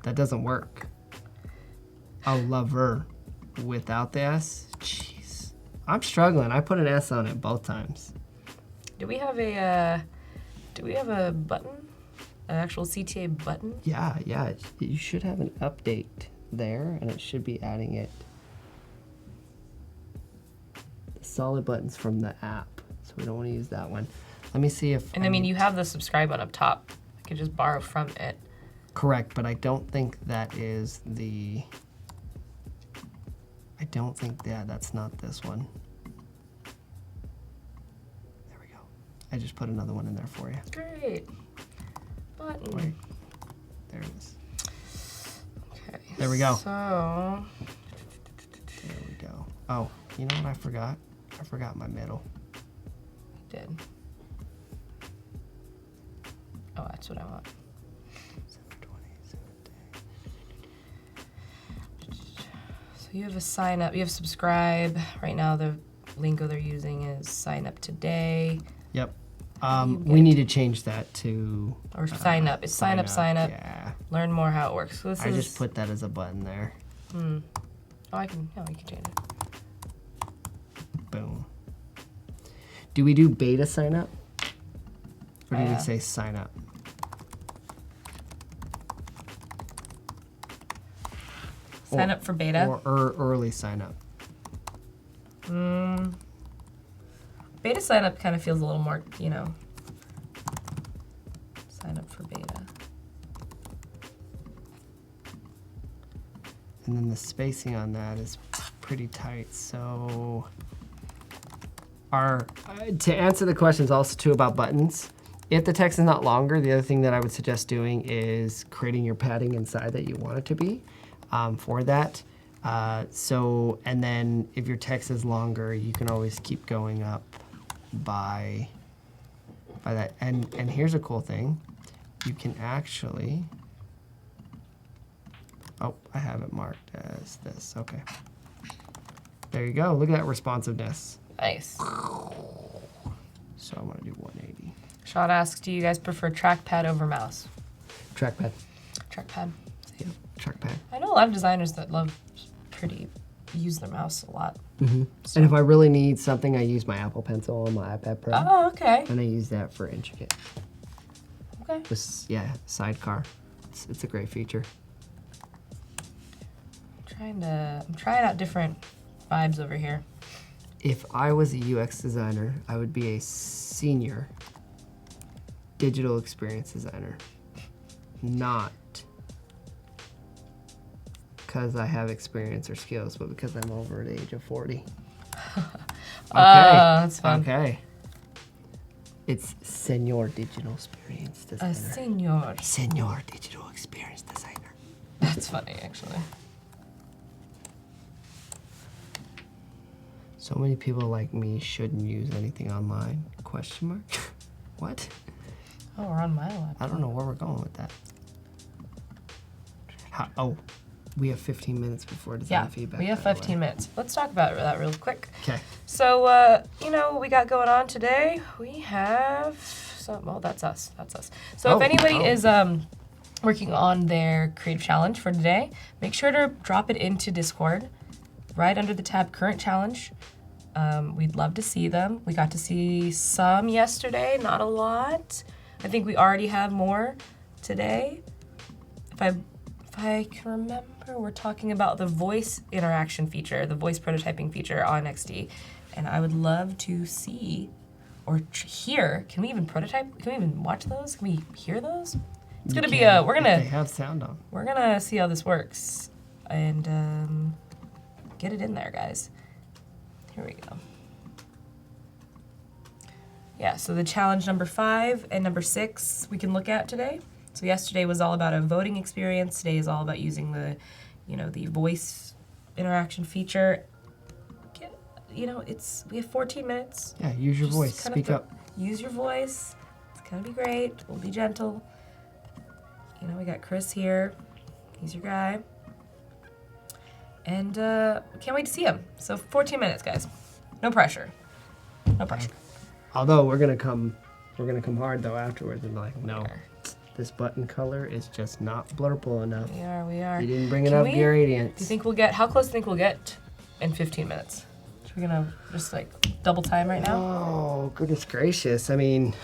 That doesn't work. A lover without the S? Jeez. I'm struggling. I put an S on it both times. Do we have a button? An actual CTA button? Yeah. You should have an update there, and it should be adding it. The solid button's from the app, so we don't want to use that one. Let me see if... And I mean, you have the subscribe button up top. I could just borrow from it. Correct, but I don't think that is the... I don't think that's not this one. There we go. I just put another one in there for you. Great. Button. Wait. There it is. Okay. There we go. So... There we go. Oh, you know what I forgot? I forgot my middle. Did. Oh, that's what I want. 720. So you have a sign up, you have subscribe. Right now the lingo they're using is sign up today. Yep. We need to change that to... Or sign up. It's sign up. Yeah. Learn more how it works. So this is... just put that as a button there. Oh, we can change it. Boom. Do we do beta sign up? Or do we say sign up? Sign up for beta. Or early sign up. Beta sign up kind of feels a little more, sign up for beta. And then the spacing on that is pretty tight. So to answer the questions also too about buttons, if the text is not longer, the other thing that I would suggest doing is creating your padding inside that you want it to be for that. And then if your text is longer, you can always keep going up by that. And here's a cool thing. You can actually, oh, I have it marked as this, okay. There you go, look at that responsiveness. Nice. So I'm gonna do 180. Sean asks, do you guys prefer trackpad over mouse? Trackpad. Trackpad. Yeah, trackpad. I know a lot of designers that use their mouse a lot. Mm-hmm. So. And if I really need something, I use my Apple Pencil on my iPad Pro. Oh, okay. And I use that for intricate. Okay. Yeah, sidecar. It's a great feature. I'm trying out different vibes over here. If I was a UX designer, I would be a senior digital experience designer. Not because I have experience or skills, but because I'm over the age of 40. Okay. That's fun. Okay. It's senior digital experience designer. A senior. Senior digital experience designer. That's funny, actually. So many people like me shouldn't use anything online? Question mark? What? Oh, we're on my laptop. I don't know where we're going with that. We have 15 minutes before design feedback. We have 15 minutes. Let's talk about that real quick. Okay. So, what we got going on today? We have that's us. So if anybody is working on their creative challenge for today, make sure to drop it into Discord, right under the tab Current Challenge. We'd love to see them. We got to see some yesterday, not a lot. I think we already have more today. If I can remember, we're talking about the voice interaction feature, the voice prototyping feature on XD. And I would love to see or hear. Can we even prototype? Can we even watch those? Can we hear those? It's gonna be They have sound on. We're gonna see how this works and get it in there, guys. Here we go. Yeah, so the challenge number 5 and number 6 we can look at today. So yesterday was all about a voting experience. Today is all about using the, the voice interaction feature. We have 14 minutes. Yeah, use your voice. Speak up. Use your voice. It's gonna be great. We'll be gentle. We got Chris here. He's your guy. And can't wait to see him. So 14 minutes, guys. No pressure. No pressure. Although we're gonna come hard though afterwards and be like, no. This button color is just not blurple enough. We are. You didn't bring enough gradients. Do you think we'll get, how close do you think we'll get in 15 minutes? So we're gonna just like double time right now? Oh, goodness gracious. I mean,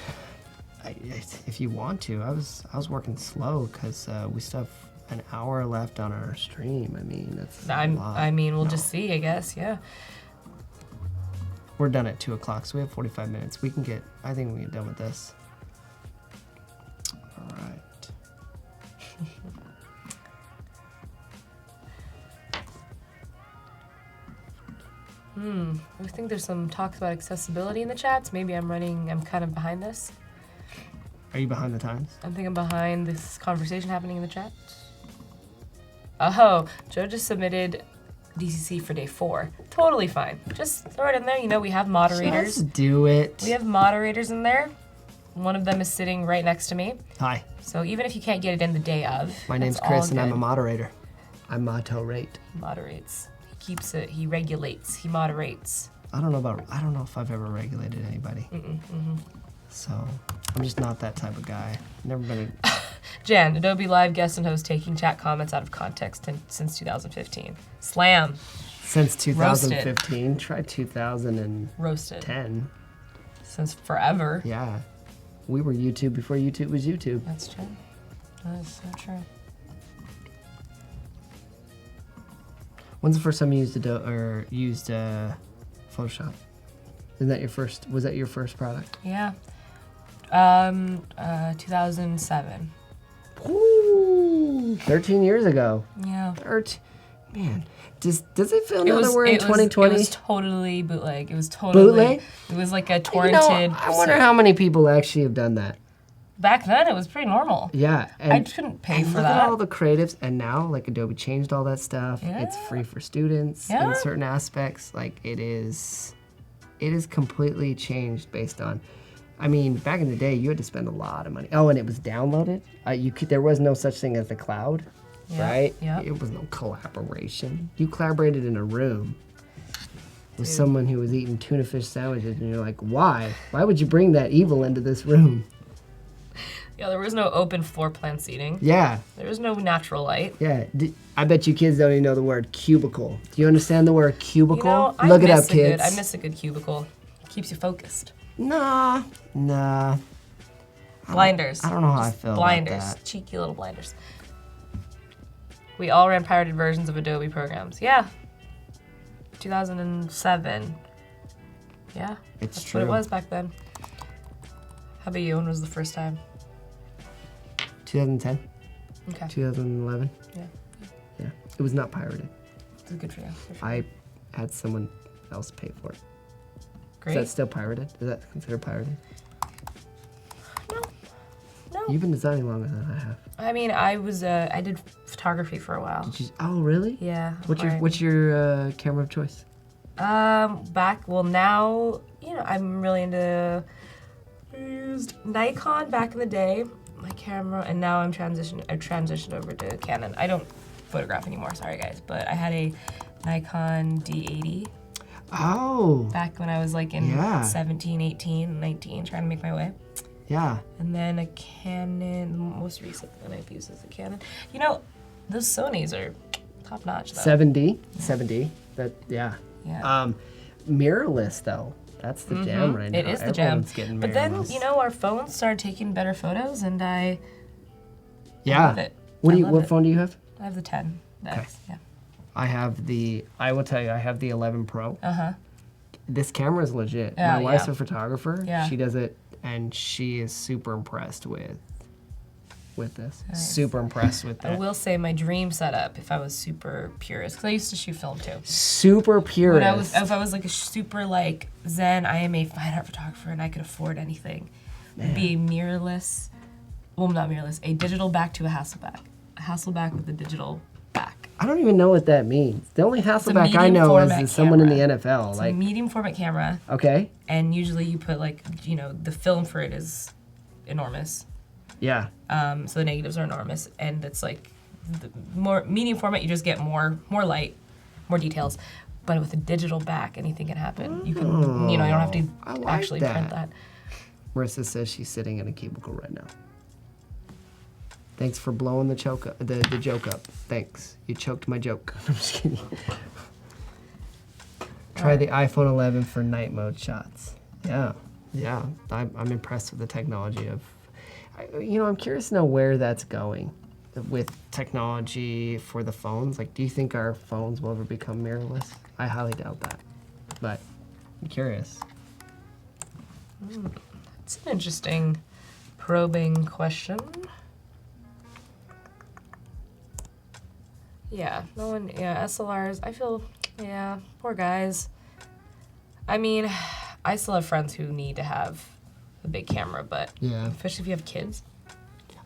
if you want to, I was working slow because we still have an hour left on our stream. I mean, that's a lot. I mean, we'll just see, I guess, yeah. We're done at 2 o'clock, so we have 45 minutes. I think we can get done with this. All right. I think there's some talks about accessibility in the chats. Maybe I'm kind of behind this. Are you behind the times? I think I'm behind this conversation happening in the chat. Oh, Joe just submitted DCC for day 4. Totally fine. Just throw it in there. You know, we have moderators. Just do it. We have moderators in there. One of them is sitting right next to me. Hi. So even if you can't get it in the day of, My name's Chris, and I'm a moderator. I'm Moto-rate. He moderates. He keeps it. He regulates. He moderates. I don't know if I've ever regulated anybody. So I'm just not that type of guy. Never been a... Jan, Adobe Live guest and host taking chat comments out of context since 2015. Slam. Since 2015. Try 2010. Roasted. Since forever. Yeah. We were YouTube before YouTube was YouTube. That's true. That is so true. When's the first time you used Photoshop? Isn't that your first? Was that your first product? Yeah. 2007. Ooh, 13 years ago. Yeah. Man, does it feel now that we're in 2020? It was totally bootleg. It was totally bootleg. It was like a torrented. I wonder how many people actually have done that. Back then, it was pretty normal. Yeah, and I couldn't pay for look that. at all the creatives, and now like Adobe changed all that stuff. Yeah. It's free for students in certain aspects. Like it is completely changed based on. I mean, back in the day, you had to spend a lot of money. Oh, and it was downloaded. There was no such thing as the cloud, right? Yeah. It was no collaboration. You collaborated in a room with someone who was eating tuna fish sandwiches, and you're like, why? Why would you bring that evil into this room? Yeah, there was no open floor plan seating. Yeah. There was no natural light. Yeah. I bet you kids don't even know the word cubicle. Do you understand the word cubicle? You know, Look it up, kids. I miss a good cubicle. Keeps you focused. Nah. Blinders. I don't know how I feel blinders. about that. Cheeky little blinders. We all ran pirated versions of Adobe programs. Yeah. 2007. Yeah. That's true. what it was back then. How about you? When was the first time? 2010. Okay. 2011. Yeah. Yeah. It was not pirated. It's good for you. Good for you. I had someone else pay for it. Great. Is that still pirated? Is that considered pirated? No. You've been designing longer than I have. I mean, I did photography for a while. Oh, really? Yeah. What's your camera of choice? Now, you know, I'm really into, I used Nikon back in the day, my camera, and now I've transitioned over to Canon. I don't photograph anymore, sorry guys, but I had a Nikon D80. Oh. Back when I was like in 17, 18, 19, trying to make my way. Yeah. And then a Canon, the most recent that I've used is a Canon. You know, those Sonys are top notch though. 7D. Yeah. Yeah. Mirrorless though. That's the jam right now. It is the jam. Getting but then, you know, our phones started taking better photos, and I love it. What phone do you have? I have the 10. Okay. Yeah. I will tell you, I have the 11 Pro. Uh-huh. This camera is legit. Yeah, My wife's a photographer. Yeah. She does it, and she is super impressed with this. Nice. Super impressed with I that. will say my dream setup, if I was super purist, because I used to shoot film too. Super purist. If I was like a super like zen, I am a fine art photographer and I could afford anything. It'd be a mirrorless, well not mirrorless, a digital back to a Hasselback. A Hasselback with a digital back. I don't even know what that means. The only Hasselback I know is someone in the NFL. It's a medium format camera. Okay. And usually you put like, you know, the film for it is enormous. Yeah. So the negatives are enormous, and it's like the more medium format. You just get more light, more details. But with a digital back, anything can happen. You can, you don't have to actually print that. Marissa says she's sitting in a cubicle right now. Thanks for blowing the joke up. Thanks. You choked my joke. I'm just kidding. Try the iPhone 11 for night mode shots. Yeah. I'm impressed with the technology of. I'm curious to know where that's going with technology for the phones. Like, do you think our phones will ever become mirrorless? I highly doubt that, but I'm curious. It's an interesting, probing question. Yeah, SLRs, I feel, poor guys. I mean, I still have friends who need to have a big camera, but especially if you have kids.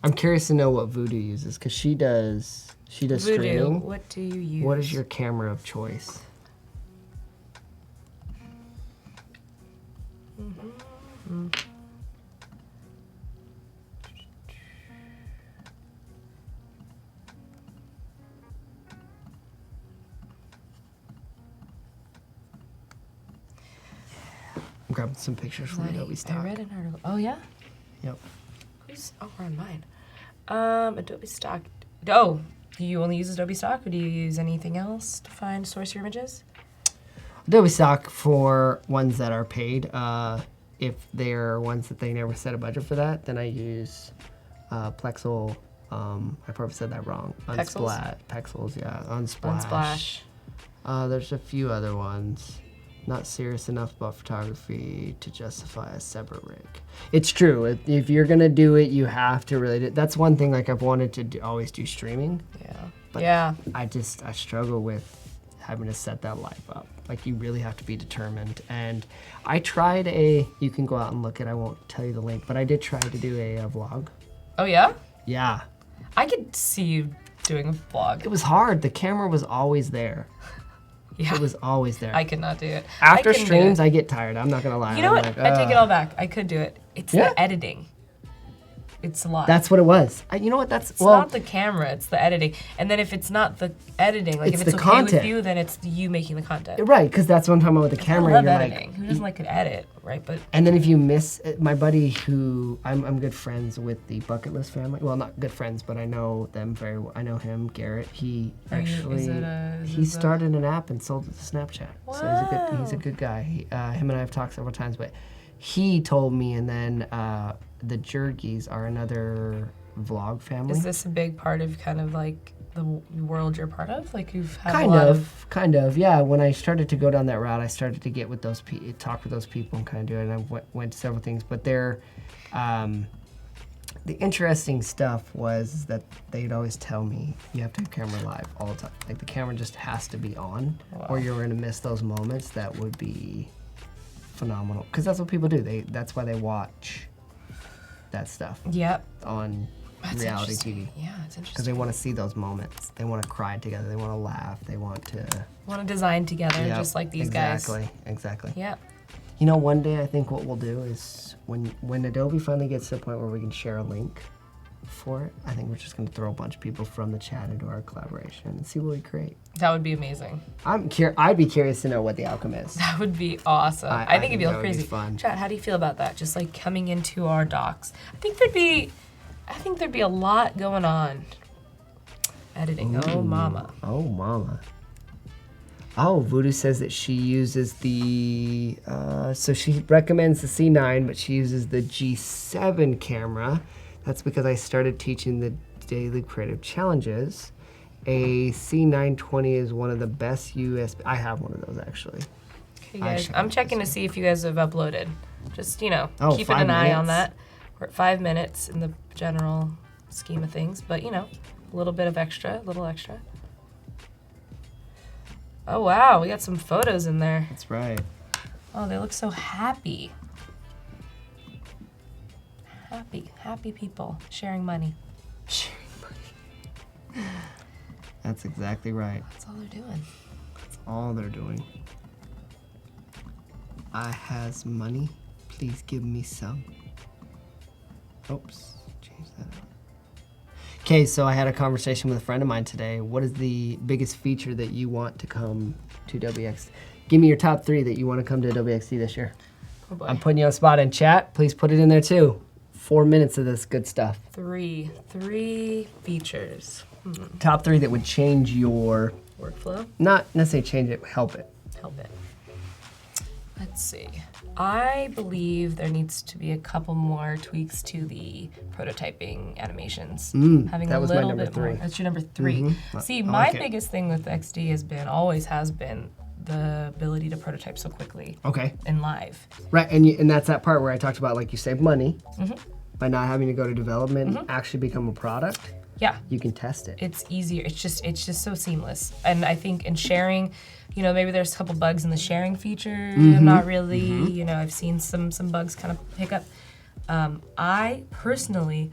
I'm curious to know what Voodoo uses, because she does Voodoo, streaming. what do you use? What is your camera of choice? I'm grabbing some pictures from Adobe stock. I read an article. Oh, yeah? Yep. We're on mine. Adobe stock. Oh, do you only use Adobe stock, or do you use anything else to source your images? Adobe stock for ones that are paid. If they're ones that they never set a budget for that, then I use Plexel. I probably said that wrong. Pexels, yeah. Unsplash. There's a few other ones. Not serious enough about photography to justify a separate rig. It's true. If you're gonna do it, you have to really. That's one thing. Like I've wanted to always do streaming. Yeah. But I struggle with having to set that live up. Like you really have to be determined. And I tried you can go out and look at. I won't tell you the link, but I did try to do a vlog. Oh yeah. Yeah. I could see you doing a vlog. It was hard. The camera was always there. Yeah. It was always there. I could not do it. After streams, I get tired. I'm not going to lie. You know what? I take it all back. I could do it. It's the editing. It's a lot. That's what it was. You know what? It's not the camera. It's the editing. And then if it's not the editing, like if it's okay with you, then it's you making the content. Right, because that's what I'm talking about with the camera. I love editing. Who doesn't like to edit, right? But and then if you miss my buddy, who I'm good friends with the Bucket List family. Well, not good friends, but I know them very well. I know him, Garrett. He actually he started an app and sold it to Snapchat. Wow. So he's a good guy. Him and I have talked several times, but he told me, and then the Jergies are another vlog family. Is this a big part of kind of like the world you're part of? Like you've had kind of, yeah. When I started to go down that route, I started to get with those talk with those people and kind of do it. And I went to several things, but the interesting stuff was that they'd always tell me you have to have camera live all the time. Like the camera just has to be on, or you're gonna miss those moments that would be phenomenal. Because that's what people do. That's why they watch that stuff. Yep. On reality TV. Yeah, it's interesting. Because they want to see those moments. They want to cry together. They want to laugh. They want to design together, just like these guys. Exactly. Yeah. You know, one day I think what we'll do is when Adobe finally gets to the point where we can share a link for it, I think we're just going to throw a bunch of people from the chat into our collaboration and see what we create. That would be amazing. I'd be curious to know what the outcome is. That would be awesome. I think it'd be crazy. Fun. Chat, how do you feel about that? Just like coming into our docs. I think there'd be a lot going on. Editing. Ooh. Oh mama. Oh mama. Oh, Voodoo says that she uses the, so she recommends the C9, but she uses the G7 camera. That's because I started teaching the daily creative challenges. A C920 is one of the best USB. I have one of those actually. Okay, guys, I'm checking to see if you guys have uploaded. Just, keeping an 5 eye on minutes. that. We're at 5 minutes in the general scheme of things, but a little bit of extra, little extra. Oh wow, we got some photos in there. That's right. Oh, they look so happy. Happy people sharing money. That's exactly right. That's all they're doing. That's all they're doing. I has money. Please give me some. Oops, change that up. Okay, so I had a conversation with a friend of mine today. What is the biggest feature that you want to come to Adobe XD? Give me your top 3 that you want to come to Adobe XD this year. Oh boy. I'm putting you on the spot in chat. Please put it in there too. 4 minutes of this good stuff. Three features. Top 3 that would change your Workflow. not necessarily change it, help it. Help it. Let's see. I believe there needs to be a couple more tweaks to the prototyping animations. Having that a was my little number bit 3. more. That's your number 3. See, I my like it. biggest thing with XD always has been the ability to prototype so quickly Okay. and live. Right, and that's that part where I talked about, like, you save money by not having to go to development and actually become a product. Yeah. You can test it. It's easier. It's just so seamless. And I think in sharing, maybe there's a couple bugs in the sharing feature. Not really. I've seen some bugs kind of pick up. I personally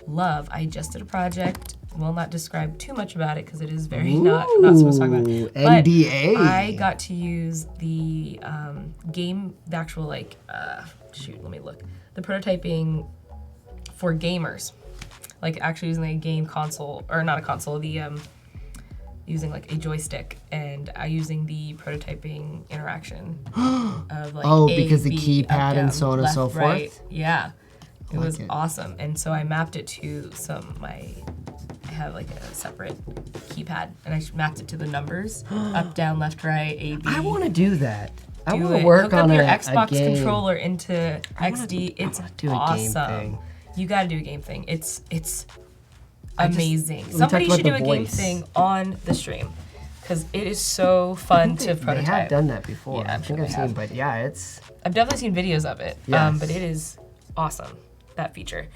I just did a project. Will not describe too much about it because it is very not supposed to talk about it. But NDA. I got to use the the actual let me look. The prototyping for gamers. Like actually using a game console, or not a console, using like a joystick, and using the prototyping interaction of like because the B, keypad up, and down, so on and left, so forth? right. Yeah, it like was it. awesome, and so I mapped it to I have like a separate keypad, and I mapped it to the numbers, up, down, left, right, A, B. I want to do that. I Do want to it. work Hook on up your a Xbox game. controller into XD. It's do a game awesome. thing. You got to do a game thing. It's amazing. we Somebody talked should do about a the game voice. thing on the stream because it is so fun to prototype. They have done that before. Yeah, I'm I sure think they I've seen, have. but yeah, it's I've definitely seen videos of it. Yes. But it is awesome. That feature,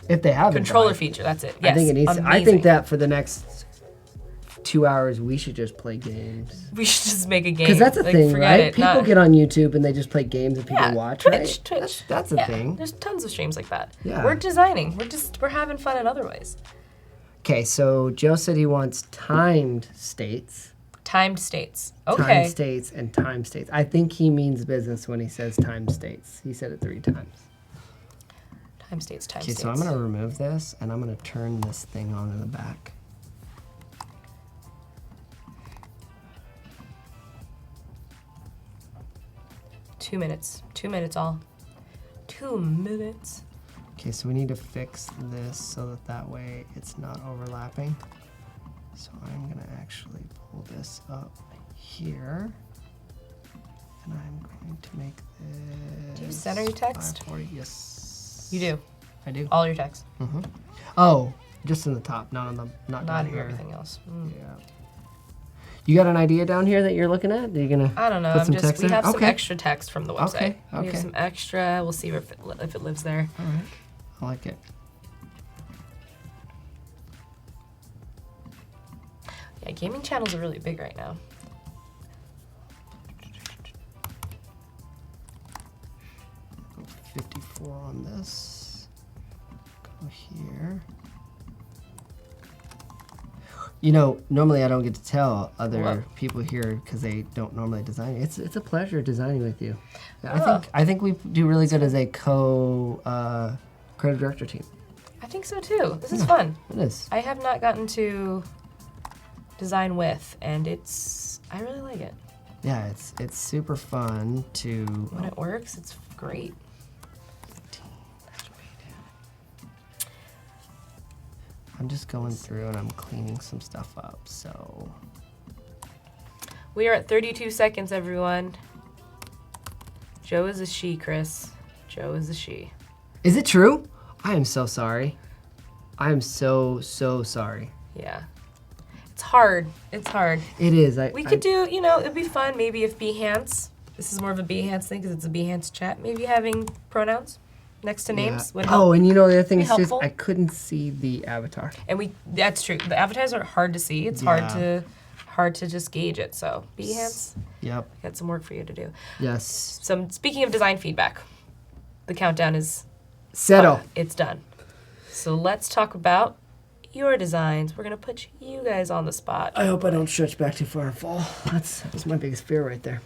if they have controller it. feature. That's it. Yes, I think it needs. I amazing. think that for the next 2 hours, we should just play games. we should just make a game. Because that's a thing, forget right? it, People not- get on YouTube and they just play games and people Yeah, watch, Twitch, right? Twitch. That's a Yeah, thing. There's tons of streams like that. Yeah. We're designing. We're having fun in other ways. Okay, so Joe said he wants timed states. Timed states. Okay. Time states and time states. I think he means business when he says time states. He said it 3 times. Time states. Time Okay, states. so I'm going to remove this and I'm going to turn this thing on in the back. Two minutes all. 2 minutes. Okay, so we need to fix this so that way it's not overlapping. So I'm going to actually pull this up here. And I'm going to make this... Do you center your text? 540, yes. You do. I do. All your text. Oh, just in the top, not on the not Not down in here. everything else. Yeah. You got an idea down here that you're looking at? Are you gonna? I don't know. Put some We text in? have some Okay. extra text from the website. Okay, We okay. have some extra. We'll see if it lives there. All right. I like it. Yeah, gaming channels are really big right now. Go 54 on this. Go here. You know, normally I don't get to tell other What? people here because they don't normally design. It's a pleasure designing with you. Oh. I think we do really good as a creative director team. I think so too. This is fun. It is. I have not gotten to design with, and I really like it. Yeah, it's super fun to. When it works, it's great. I'm just going through and I'm cleaning some stuff up, so. We are at 32 seconds, everyone. Joe is a she, Chris. Joe is a she. Is it true? I am so sorry. I am so sorry. Yeah. It's hard. It's hard. It is. We could do, it'd be fun maybe if Behance, this is more of a Behance thing because it's a Behance chat, maybe having pronouns next to names would help. Oh, and the other thing Be is just helpful. I couldn't see the avatar. And that's true. The avatars are hard to see. It's Yeah. hard to just gauge it. So Behance, Yep. got some work for you to do. Yes. Speaking of design feedback, the countdown is Settle. It's done. So let's talk about your designs. We're gonna put you guys on the spot. I hope I don't stretch back too far and fall. That's my biggest fear right there.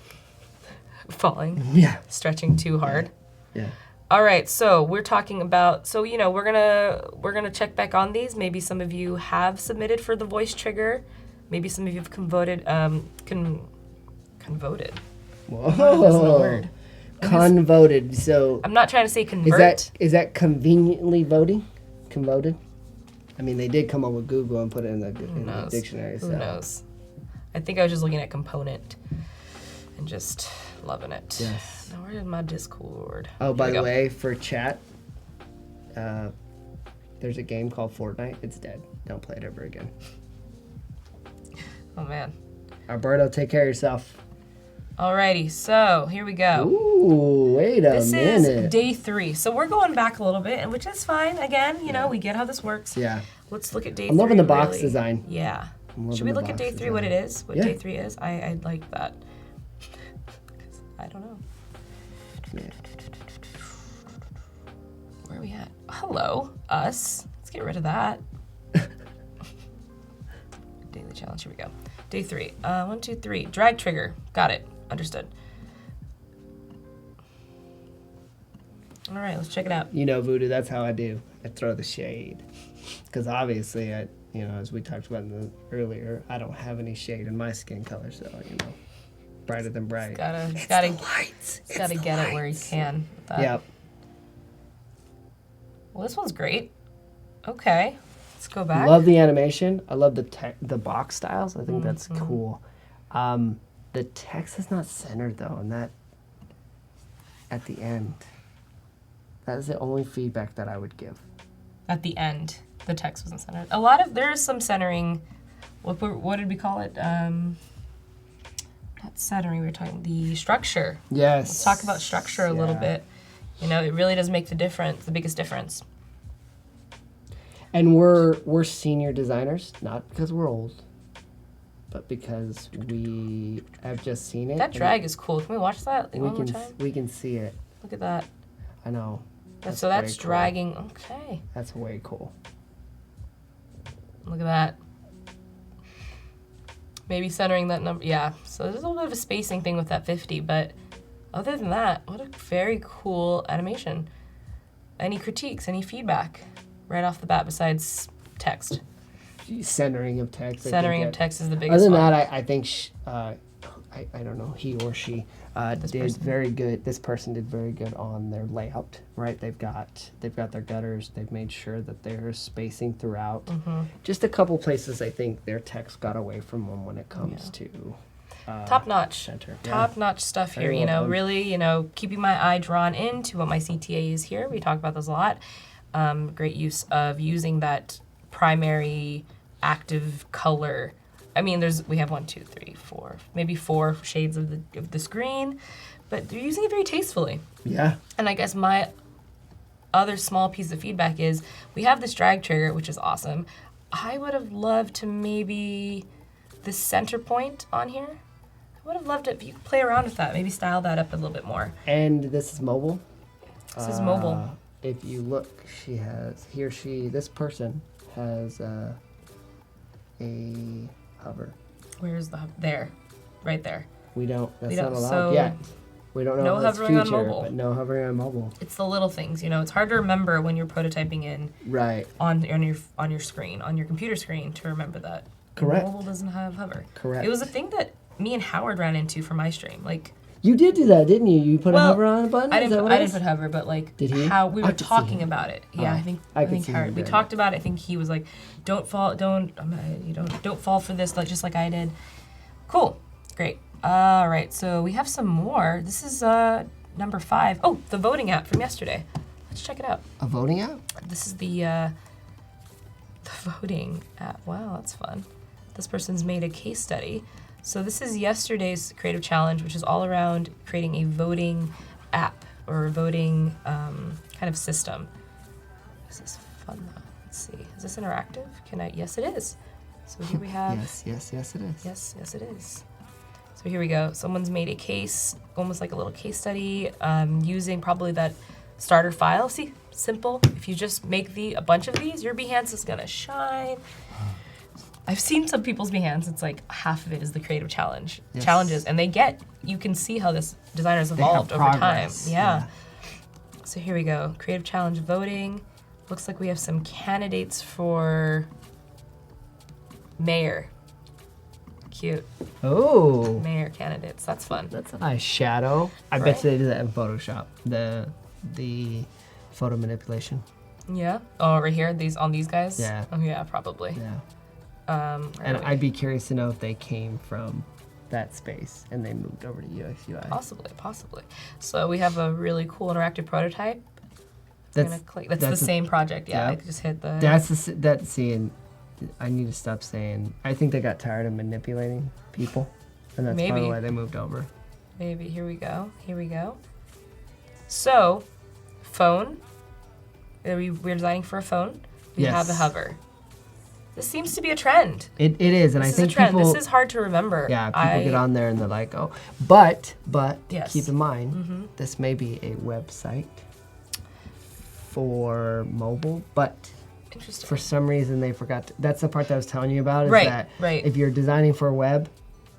Falling, Yeah. stretching too hard. Yeah. All right, so we're talking about, we're gonna check back on these. Maybe some of you have submitted for the voice trigger. Maybe some of you have convoted. Whoa. That's not a word. Convoted. So I'm not trying to say convert. is that conveniently voting? Convoted? I mean, they did come up with Google and put it in the dictionary. Who knows? I think I was just looking at component and just loving it. Yes. Now, where is my Discord? Oh, by the way, for chat, there's a game called Fortnite. It's dead. Don't play it ever again. Oh, man. Alberto, take care of yourself. Alrighty, so here we go. Ooh, wait a minute. This is day 3. So we're going back a little bit, and which is fine. Again, you know, we get how this works. Yeah. Let's look at day 3. I'm loving the box design. Yeah. Should we look at day 3, what it is? What day 3 is? I'd like that. I don't know. Yeah. Where are we at? Hello, us. Let's get rid of that. Daily challenge, here we go. Day 3. 1, 2, 3. Drag trigger. Got it. Understood. All right, let's check it out. You know, Voodoo, that's how I do. I throw the shade. Because obviously, as we talked about earlier, I don't have any shade in my skin color, so, brighter than bright. Gotta get it where you can. With that. Yep. Well, this one's great. Okay, let's go back. Love the animation. I love the box styles. I think that's cool. The text is not centered though, and that at the end, that is the only feedback that I would give. At the end, the text wasn't centered. There is some centering. What did we call it? Not centering. We were talking the structure. Yes. Let's talk about structure a little bit. It really does make the biggest difference. And we're senior designers, not because we're old, but because we have just seen it. That drag is cool. Can we watch that one more time? We can see it. Look at that. I know. So that's dragging. Cool. Okay. That's way cool. Look at that. Maybe centering that number. Yeah. So there's a little bit of a spacing thing with that 50, but other than that, what a very cool animation. Any critiques? Any feedback? Right off the bat, besides text. Centering of text. Centering of text is the biggest one. Other than one. that, I think I don't know, he or she very good. This person did very good on their layout, right? They've got their gutters. They've made sure that there's spacing throughout. Just a couple places I think their text got away from them when it comes to top notch. Center. Top notch stuff here. Really, keeping my eye drawn into what my CTA is here. We talk about this a lot. Great use of using that primary active color. I mean, we have 1, 2, 3, 4, maybe 4 shades of this green, but they're using it very tastefully. Yeah. And I guess my other small piece of feedback is we have this drag trigger, which is awesome. I would have loved to maybe the center point on here. I would have loved it if you could play around with that, maybe style that up a little bit more. And this is mobile. This is mobile. If you look, this person has a hover. Where's the there? Right there. That's not allowed yet. We don't know no if that's hovering future, on mobile. but no hovering on mobile. It's the little things, it's hard to remember when you're prototyping in on your screen, on your computer screen, to remember that. Correct. Mobile doesn't have hover. Correct. It was a thing that me and Howard ran into for my stream. You did do that, didn't you? You put a hover on a button? I didn't put hover, but did he? How we were talking about it. Yeah, I think Howard. We talked about it. I think he was like, "Don't fall for this," just like I did. Cool, great. All right, so we have some more. This is number 5. Oh, the voting app from yesterday. Let's check it out. A voting app? This is the voting app. Wow, that's fun. This person's made a case study. So this is yesterday's creative challenge, which is all around creating a voting app or a voting kind of system. This is fun though. Let's see. Is this interactive? Yes, it is. So here we have. Yes, it is. Yes, it is. So here we go. Someone's made a case, almost like a little case study, using probably that starter file. See, simple. If you just make a bunch of these, your Behance is gonna shine. I've seen some people's Behance, it's like half of it is the creative challenges, and you can see how this designer's evolved over time. Yeah. So here we go, creative challenge voting. Looks like we have some candidates for mayor. cute. Oh. Mayor candidates. That's fun. That's a nice shadow. I bet you they did that in Photoshop. The photo manipulation. Yeah. Oh, right here, on these guys. Yeah. Oh yeah, probably. Yeah. And Right. I'd be curious to know if they came from that space and they moved over to UX UI. Possibly. So we have a really cool interactive prototype. I'm gonna click. That's the same project. Yeah. I just hit the. That's seeing. I need to stop saying. I think they got tired of manipulating people, and that's probably why they moved over. Maybe. Here we go. So, phone. We're designing for a phone. We have the hover. This seems to be a trend. It is, and I think people. This is hard to remember. Yeah, people get on there and they're like, oh, but Yes. keep in mind, this may be a website for mobile, but Interesting. for some reason they forgot. That's the part that I was telling you about. Is Right. If you're designing for a web,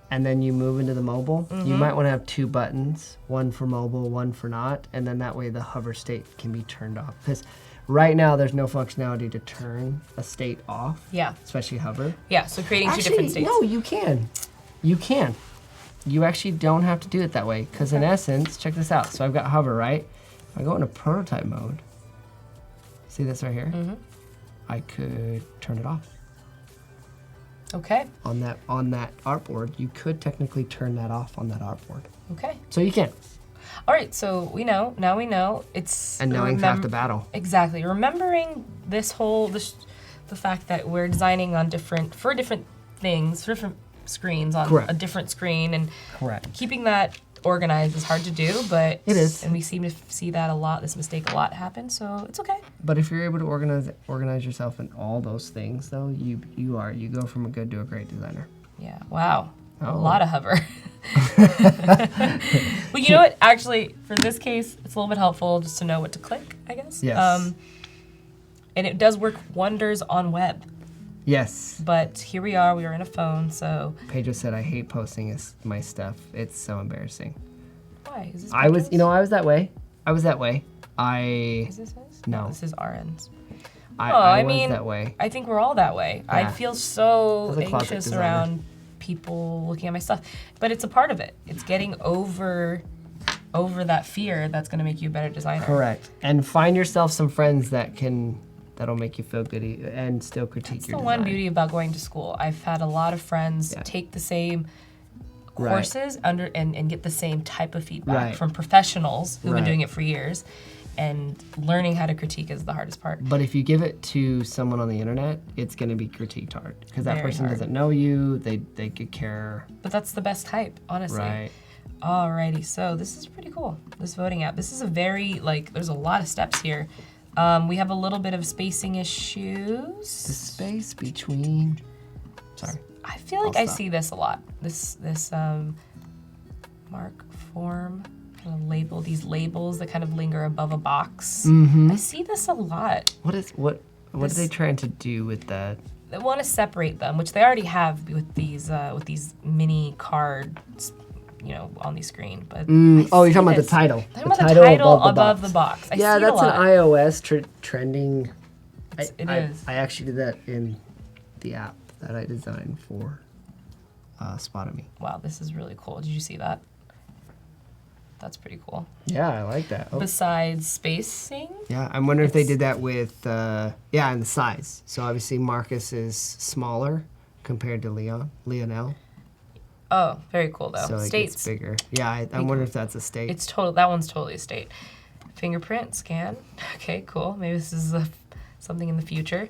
and then you move into the mobile, you might want to have 2 buttons, one for mobile, one for not, and then that way the hover state can be turned off. Because right now there's no functionality to turn a state off. Yeah. Especially hover. Yeah. So creating 2 different states. No, you can. You can. You actually don't have to do it that way. Because in essence, check this out. So I've got hover, right? If I go into prototype mode, see this right here? I could turn it off. Okay. On that artboard, you could technically turn that off on that artboard. Okay. So you can. All right. So we know. Now we know. It's And knowing's half the battle. Exactly. Remembering the fact that we're designing on different things, for different screens on Correct. a different screen, and Correct. keeping that organized is hard to do, but It is. and we seem to see that a lot. This mistake a lot happen, so it's okay. But if you're able to organize yourself in all those things, though, you go from a good to a great designer. Yeah. Wow. A Oh. lot of hover. Well, you know what? Actually, for this case, it's a little bit helpful just to know what to click, I guess. Yes. And it does work wonders on web. Yes. But here we are. We are in a phone, so. Pedro said, "I hate posting my stuff. It's so embarrassing." Why? Is this I was that way. Is this his? No. This is our ends. I was that way. I think we're all that way. I Yeah. feel so As a closet anxious designer. around people looking at my stuff. But it's a part of it. It's getting over that fear that's going to make you a better designer. Correct. And find yourself some friends that'll make you feel good and still critique That's your the design. one beauty about going to school. I've had a lot of friends take the same courses and get the same type of feedback from professionals who've been doing it for years. And learning how to critique is the hardest part. But if you give it to someone on the internet, it's going to be critiqued hard because that Very person hard. doesn't know you. They could care. But that's the best type, honestly. Right. Alrighty, so this is pretty cool, this voting app. This is a very, there's a lot of steps here. We have a little bit of spacing issues. The space between. Sorry. I feel like I see this a lot. This mark form, kind of these labels that kind of linger above a box. I see this a lot. What are they trying to do with that? They want to separate them, which they already have with these mini cards, on the screen. But you're talking about the title. I'm talking about the title above the box. I Yeah, see it a that's an lot. iOS trending. It is. I actually did that in the app that I designed for Spotomy. Wow, this is really cool. Did you see that? That's pretty cool. Yeah, I like that. Oh. Besides spacing? Yeah, I'm wondering if they did that with, and the size. So obviously Marcus is smaller compared to Lionel. Oh, very cool though. So it States. gets bigger. Yeah, I'm wondering if that's a state. It's that one's totally a state. Fingerprint scan. Okay, cool. Maybe this is something in the future.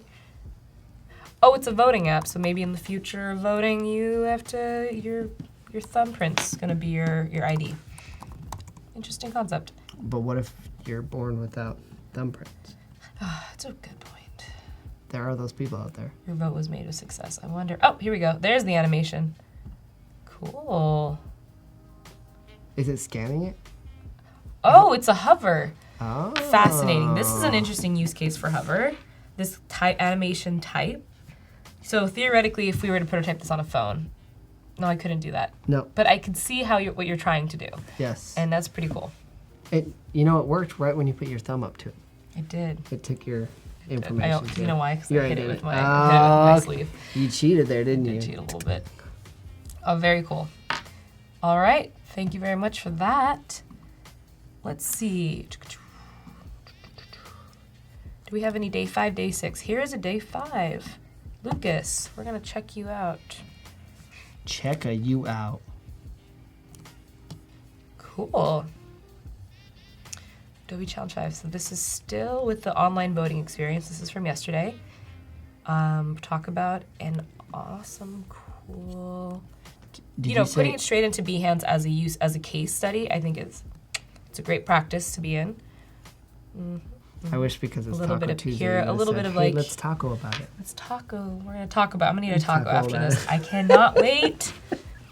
Oh, it's a voting app, so maybe in the future of voting, you have to your thumbprint's gonna be your ID. Interesting concept. But what if you're born without thumbprints? That's a good point. There are those people out there. Your vote was made a success. I wonder. Oh, here we go. There's the animation. Cool. Is it scanning it? Oh, it's a hover. Oh. Fascinating. This is an interesting use case for hover. This animation type. So theoretically, if we were to prototype this on a phone, no, I couldn't do that. No. But I can see what you're trying to do. Yes. And that's pretty cool. It worked right when you put your thumb up to it. It did. It took your information. You know why? Because I You're hit it right, with did my, it. hit it with my sleeve. You cheated there, didn't I you? did cheat a little bit. Oh, very cool. All right. Thank you very much for that. Let's see. Do we have any day 5, day 6? Here is a day 5. Lucas, we're going to check you out. Check you out. Cool. Adobe Challenge 5. So this is still with the online voting experience. This is from yesterday. Talk about an awesome, cool... putting it straight into Behance as a case study, I think it's a great practice to be in. I wish because it's a little Taco bit of Tuesday, here, a little bit of like. Let's taco about it. Let's taco. We're gonna talk about. I'm gonna need a taco Taco after that. this. I cannot wait.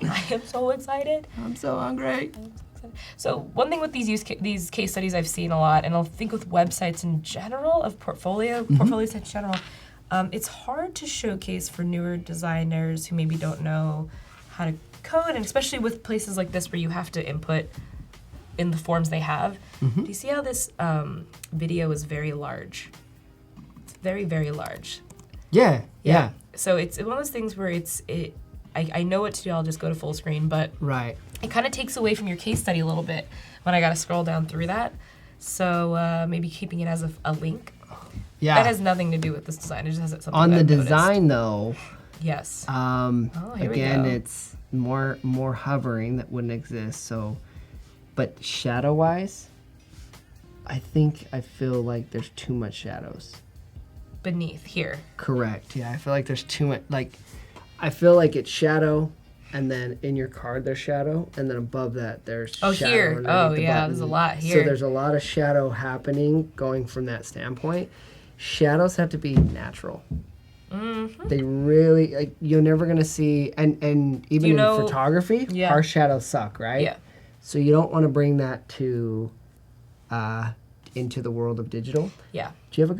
I am so excited. I'm so hungry. So one thing with these case studies I've seen a lot, and I'll think with websites in general of portfolios in general, it's hard to showcase for newer designers who maybe don't know how to code, and especially with places like this where you have to input in the forms they have. Do you see how this video is very large? It's very, very large. Yeah. So it's one of those things where I know what to do, I'll just go to full screen, but Right. it kind of takes away from your case study a little bit when I got to scroll down through that. So maybe keeping it as a link. Yeah. That has nothing to do with this design. It just has something On that the I've noticed. design though, Yes. Here again, we go. it's more hovering that wouldn't exist. So, but shadow wise, I feel like there's too much shadows. Beneath here. Correct. Yeah, I feel like there's too much. Like, I feel like it's shadow, and then in your card there's shadow, and then above that there's shadow. Here. underneath Oh, the yeah, button. there's a lot here. So there's a lot of shadow happening going from that standpoint. Shadows have to be natural. They really, like, you're never gonna see, and even in photography, harsh shadows suck, right? Yeah. So you don't want to bring that to into the world of digital. Yeah. Do you have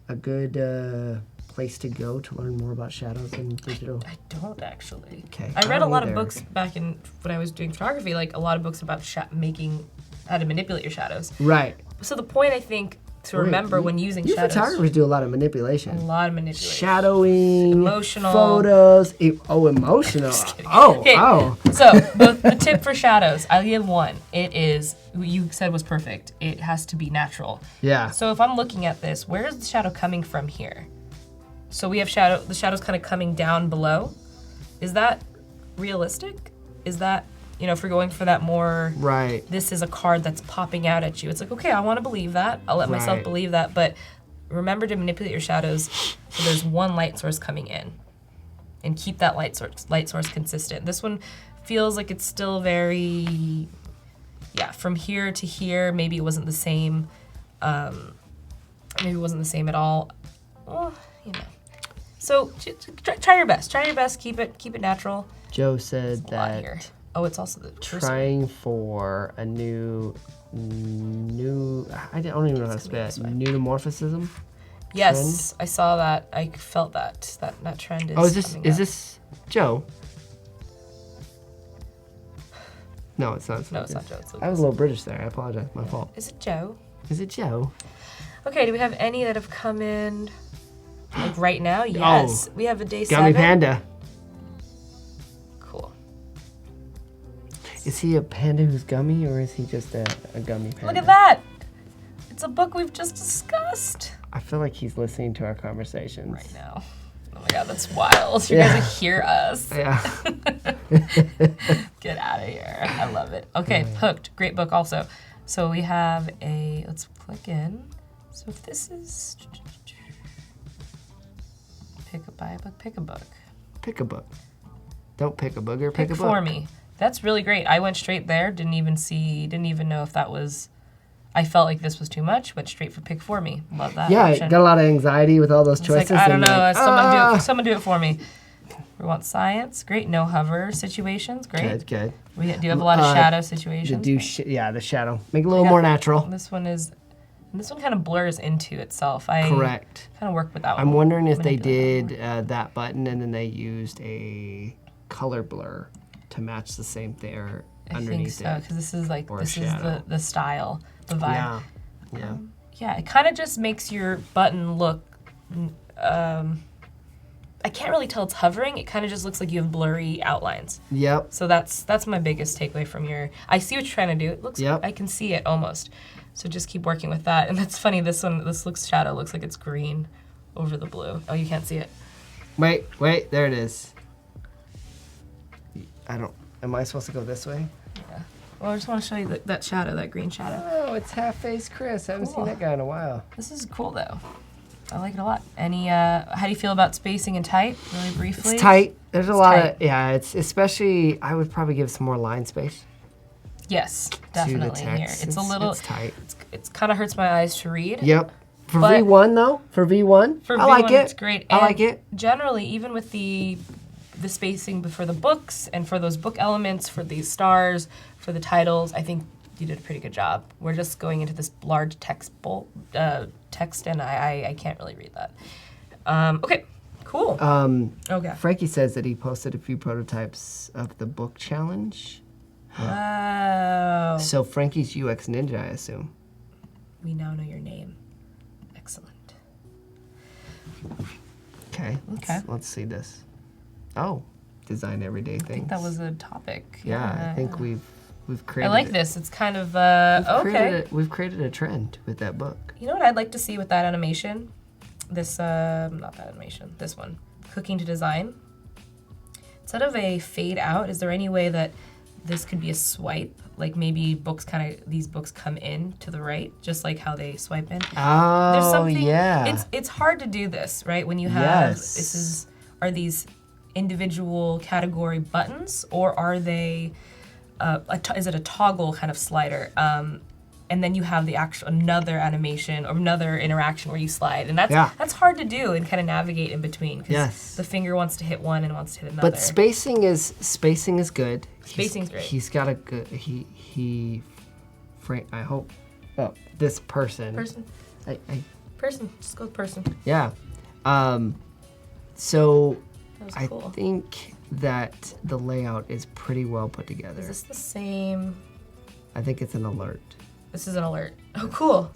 a good place to go to learn more about shadows in digital? I don't actually. Okay. I read a lot of either. books back in when I was doing photography, like a lot of books about making how to manipulate your shadows. Right. So the point I think to remember when using you shadows. photographers do a lot of manipulation. A lot of manipulation. Shadowing, Emotional. photos. Emotional. Okay. Oh. So the tip for shadows, I give one. It is, you said was perfect. It has to be natural. Yeah. So if I'm looking at this, where is the shadow coming from here? So we have the shadow's kind of coming down below. Is that realistic? Is that, if we're going for that more, Right. this is a card that's popping out at you. It's like, okay, I want to believe that. I'll let myself Right. believe that. But remember to manipulate your shadows so there's one light source coming in. And keep that light source consistent. This one feels like it's still very, from here to here, maybe it wasn't the same. Maybe it wasn't the same at all. Well, So try your best. Try your best. Keep it natural. Joe said A lot here. that Oh, it's also the cursor. trying for a new, I don't even know how to spell it. Pneutomorphism. Yes, I saw that. I felt that trend is. Oh, is coming up. this Joe? No, it's not. No, it's not Joe. It's I was a little British there. I apologize. My fault. Is it Joe? Is it Joe? Okay. Do we have any that have come in? Like right now? Yes. We have a day 7. Gummy Panda. Cool. Is he a panda who's gummy, or is he just a gummy panda? Look at that. It's a book we've just discussed. I feel like he's listening to our conversations. Right now. Oh my god, that's wild. You guys will hear us. Yeah. Get out of here. I love it. Okay, Hooked. Great book also. So we have let's click in. So if this is, buy a book, pick a book. Pick a book. Don't pick a booger, pick a book. For me. That's really great. I went straight there, didn't even know if that was, I felt like this was too much, went straight for pick for me. Love that. Yeah, option. got a lot of anxiety with all those It's choices. like, I don't and know, like, someone do it for me. We want science, great. No hover situations, great. Good. We do have a lot of shadow situations. The shadow. Make it a little more natural. This one kind of blurs into itself. I Correct. kind of work with that one. I'm wondering if they did that button and then they used a color blur to match the same thing or underneath I think so, because this is the style, the vibe. Yeah. It kind of just makes your button look I can't really tell it's hovering. It kind of just looks like you have blurry outlines. Yep. So that's my biggest takeaway from your. I see what you're trying to do. It looks. Yep. I can see it almost. So just keep working with that. And that's funny. This shadow looks like it's green over the blue. Oh, you can't see it. Wait, there it is. Am I supposed to go this way? Yeah. Well, I just want to show you that shadow, that green shadow. Oh, it's half-faced Chris. I haven't seen that guy in a while. This is cool though. I like it a lot. Any, how do you feel about spacing and type, really briefly? It's tight. There's a lot of, it's especially, I would probably give some more line space. Yes, definitely to the text. here. It's a little, it's tight. It's kind of hurts my eyes to read. Yep. For But- V1 though, I like it. It's great. I like it. Generally, even with the spacing for the books and for those book elements, for these stars, for the titles, I think you did a pretty good job. We're just going into this large text and I can't really read that. Okay, cool. Okay. Frankie says that he posted a few prototypes of the book challenge. Wow. So Frankie's UX Ninja, I assume. We now know your name. Excellent. Okay. Okay. Let's see this. Oh, design everyday things. I think that was a topic. Yeah, I think we've created. I like this. It's kind of okay. We've created a trend with that book. You know what I'd like to see with that animation? This not that animation. This one, cooking to design. Instead of a fade out, is there any way that this could be a swipe? Like maybe these books come in to the right, just like how they swipe in. Oh, There's something, yeah. It's hard to do this, right? When you have Yes. are these individual category buttons, or are they is it a toggle kind of slider? And then you have the actual another animation or another interaction where you slide, and that's hard to do and kind of navigate in between because the finger wants to hit one and wants to hit another. But spacing is good. Spacing's great. He's got a good I hope. Oh, this person. Person. Person. Just go with person. Yeah. So That was I cool. think that the layout is pretty well put together. Is this the same? I think it's an alert. This is an alert. Oh, cool.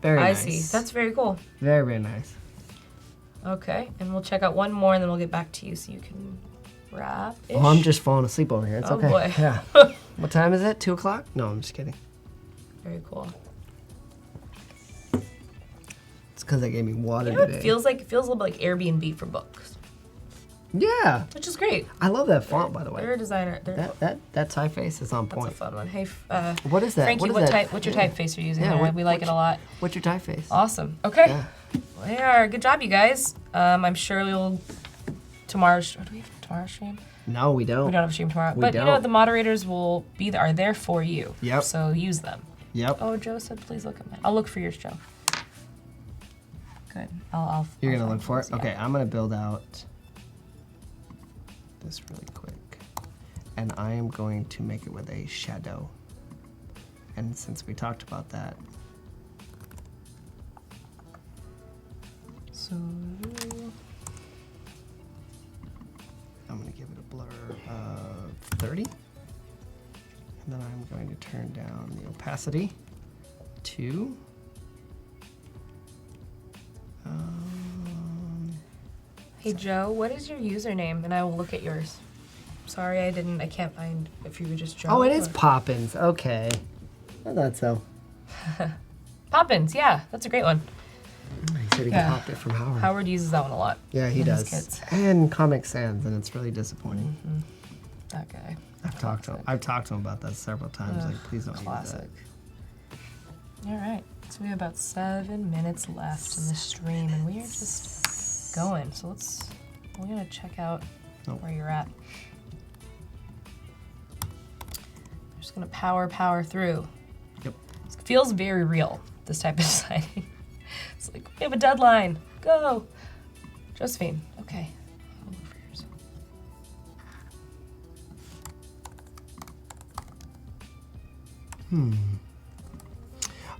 Very I nice. see. That's very cool. very, very nice. Okay, and we'll check out one more, and then we'll get back to you so you can wrap. Oh, I'm just falling asleep over here. It's Oh, okay. boy. Yeah. What time is it? 2 o'clock? No, I'm just kidding. Very cool. It's because I gave me water You know, today. it feels a little bit like Airbnb for books, Yeah. which is great. I love that font, by the way. They're a designer. That typeface is on That's a point. fun one. Hey, What is that? Frankie, What is that? what's your typeface you're using? Yeah, there? We like it a lot. What's your typeface? Awesome. Okay. Yeah. Well, they are. Good job, you guys. I'm sure we'll tomorrow's. What do we have for tomorrow's stream? No, we don't. We don't have a stream tomorrow, We but you know don't. the moderators are there for you. Yep. So use them. Yep. Oh, Joe said, please look at mine. I'll look for yours, Joe. Good. I'll You're I'll gonna find look for it? yours, yeah. Okay, I'm gonna build out this really quick. And I am going to make it with a shadow. And since we talked about that, So I'm gonna give it a blur of 30. And then I'm going to turn down the opacity to hey Joe, what is your username? And I will look at yours. Sorry, I can't find if you were just Joe. oh, it is or- Poppins. Okay. I thought so. Poppins, yeah, that's a great one. He said he Yeah. popped it from Howard. Howard uses that one a lot. Yeah, he with his does. kids. And Comic Sans, and it's really disappointing. That guy. I've talked to him about that several times. Ugh, Like, please don't classic. use All right, so we have about 7 minutes left in the stream, and we are just going. So we're gonna check out Nope. where you're at. We're just gonna power through. that. Yep. It feels very real, this type of designing. It's like, we have a deadline, go. Josephine, okay. I'll look for yours.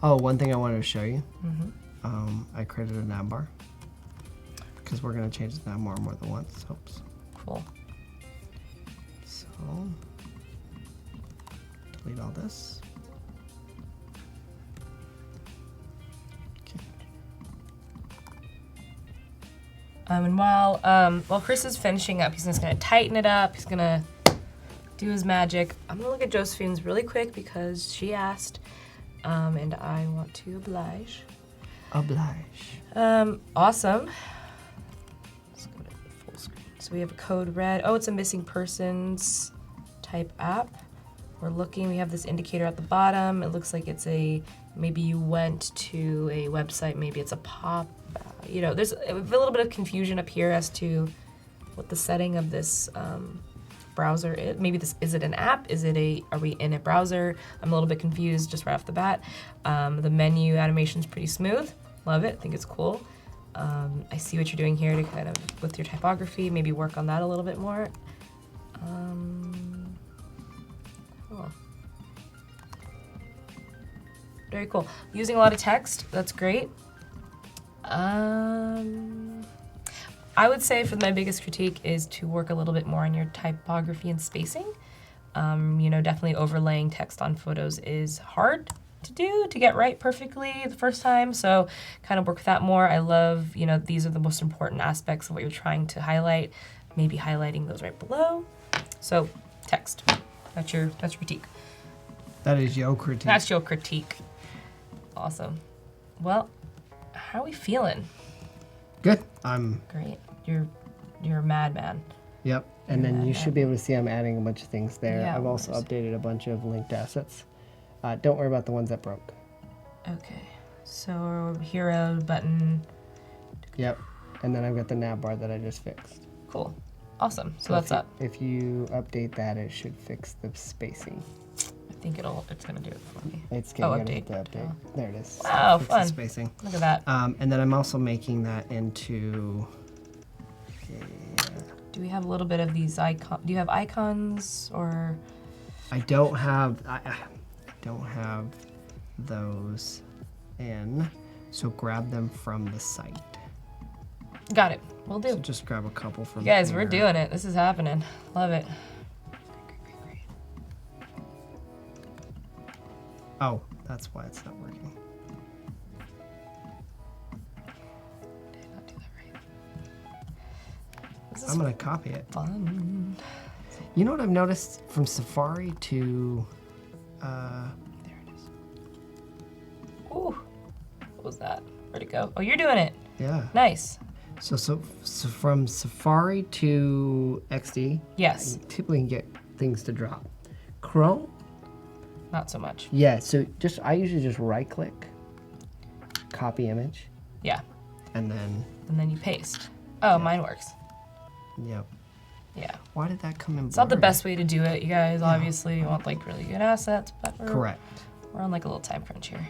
Oh, one thing I wanted to show you. Mm-hmm. I created a nav bar because we're gonna change the nav bar more than once. Oops. Cool. So delete all this. Okay. And while Chris is finishing up, he's just gonna tighten it up. He's gonna do his magic. I'm gonna look at Josephine's really quick because she asked, and I want to oblige. Awesome. Let's go to the full screen. So we have a code red. Oh, it's a missing persons type app. We're looking, we have this indicator at the bottom. It looks like it's maybe you went to a website, maybe it's a pop. There's a little bit of confusion up here as to what the setting of this browser is. Maybe is it an app? Are we in a browser? I'm a little bit confused just right off the bat. The menu animation's pretty smooth. Love it, think it's cool. I see what you're doing here to kind of, with your typography, maybe work on that a little bit more. Very cool. Using a lot of text, that's great. I would say for my biggest critique is to work a little bit more on your typography and spacing. Definitely overlaying text on photos is hard to do, to get right perfectly the first time. So kind of work with that more. I love, these are the most important aspects of what you're trying to highlight. Maybe highlighting those right below. So text, that's your critique. That is your critique. That's your critique. Awesome. Well, how are we feeling? Good. I'm great. You're a madman. Yep. And then you should be able to see I'm adding a bunch of things there. Yeah, I've also updated a bunch of linked assets. Don't worry about the ones that broke. Okay. So hero button. Yep. And then I've got the nav bar that I just fixed. Cool. Awesome. So that's up. If you update that, it should fix the spacing. I think it's gonna do it for me. It's gonna update. Hit the update. There it is. Wow, Fix fun. the spacing. Look at that. And then I'm also making that into. Do we have a little bit of these icons? Do you have icons or? I don't have those in, so grab them from the site. Got it. We'll do. So just grab a couple from. You guys, here. we're doing it. This is happening. Love it. Great. Oh, that's why it's not working. Did not do that right. This is I'm gonna copy it. fun. You know what I've noticed from Safari to. There it is. Ooh. What was that? Where'd it go? Oh, you're doing it. Yeah. Nice. So from Safari to XD. Yes. I typically can get things to drop. Chrome. Not so much. Yeah. So I usually just right click, copy image, Yeah. and then you paste. Oh, mine works. Yep. Yeah. Why did that come in? It's not the best way to do it, you guys. Obviously, you want like really good assets, but Correct. We're on like a little time crunch here.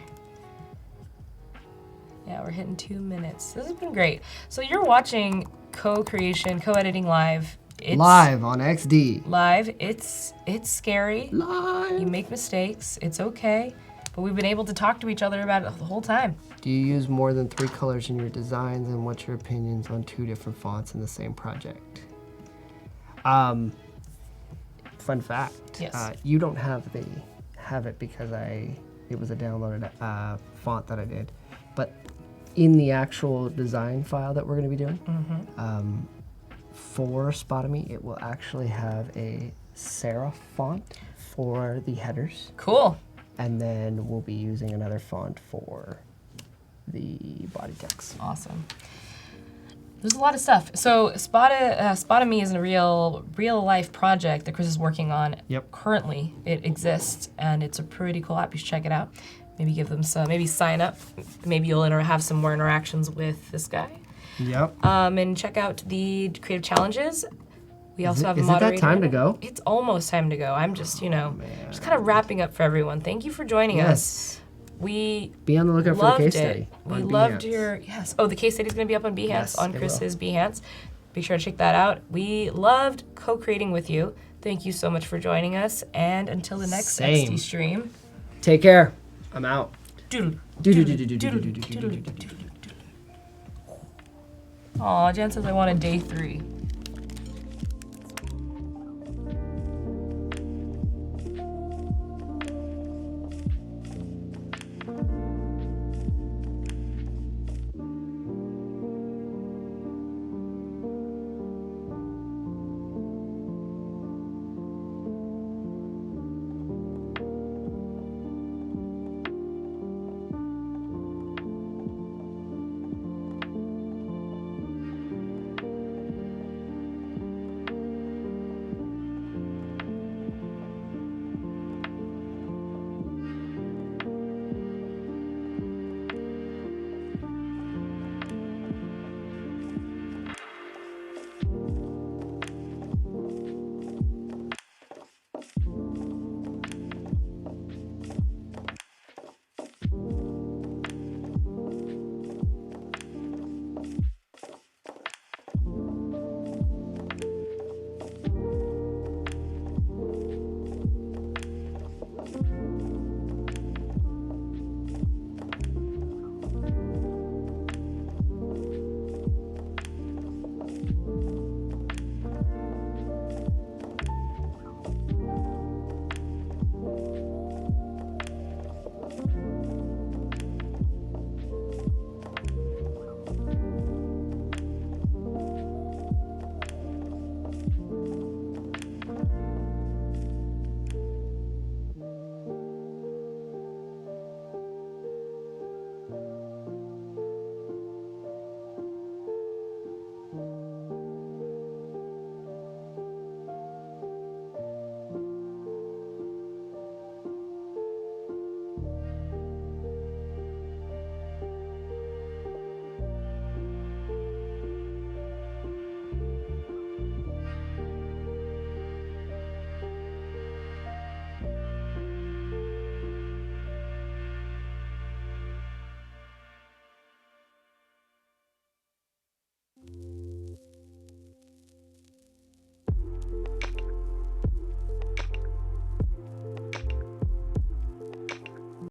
Yeah, we're hitting 2 minutes. This has been great. So you're watching co-creation, co-editing live. It's live on XD. Live. It's scary. Live. You make mistakes. It's okay. But we've been able to talk to each other about it the whole time. Do you use more than 3 colors in your designs, and what's your opinions on 2 different fonts in the same project? Fun fact. Yes. You don't have it because it was a downloaded font that I did, but in the actual design file that we're going to be doing, for Spotomy, it will actually have a serif font for the headers. Cool. And then we'll be using another font for the body text. Awesome. There's a lot of stuff. So Spotomy is a real life project that Chris is working on. Yep. Currently, it exists, and it's a pretty cool app. You should check it out. Maybe give them some. Maybe sign up. Maybe you'll have some more interactions with this guy. Yep. And check out the creative challenges. We also have a Is it moderator. that time to go? It's almost time to go. I'm just just kind of wrapping up for everyone. Thank you for joining us. We be on the lookout for the case study. We loved your Oh, the case study is going to be up on Behance, Yes, on it Chris's Behance. Be sure to check that out. We loved co-creating with you. Thank you so much for joining us, and until the next Same. XD stream. Take care. I'm out. Aw, Jen says I want a day 3.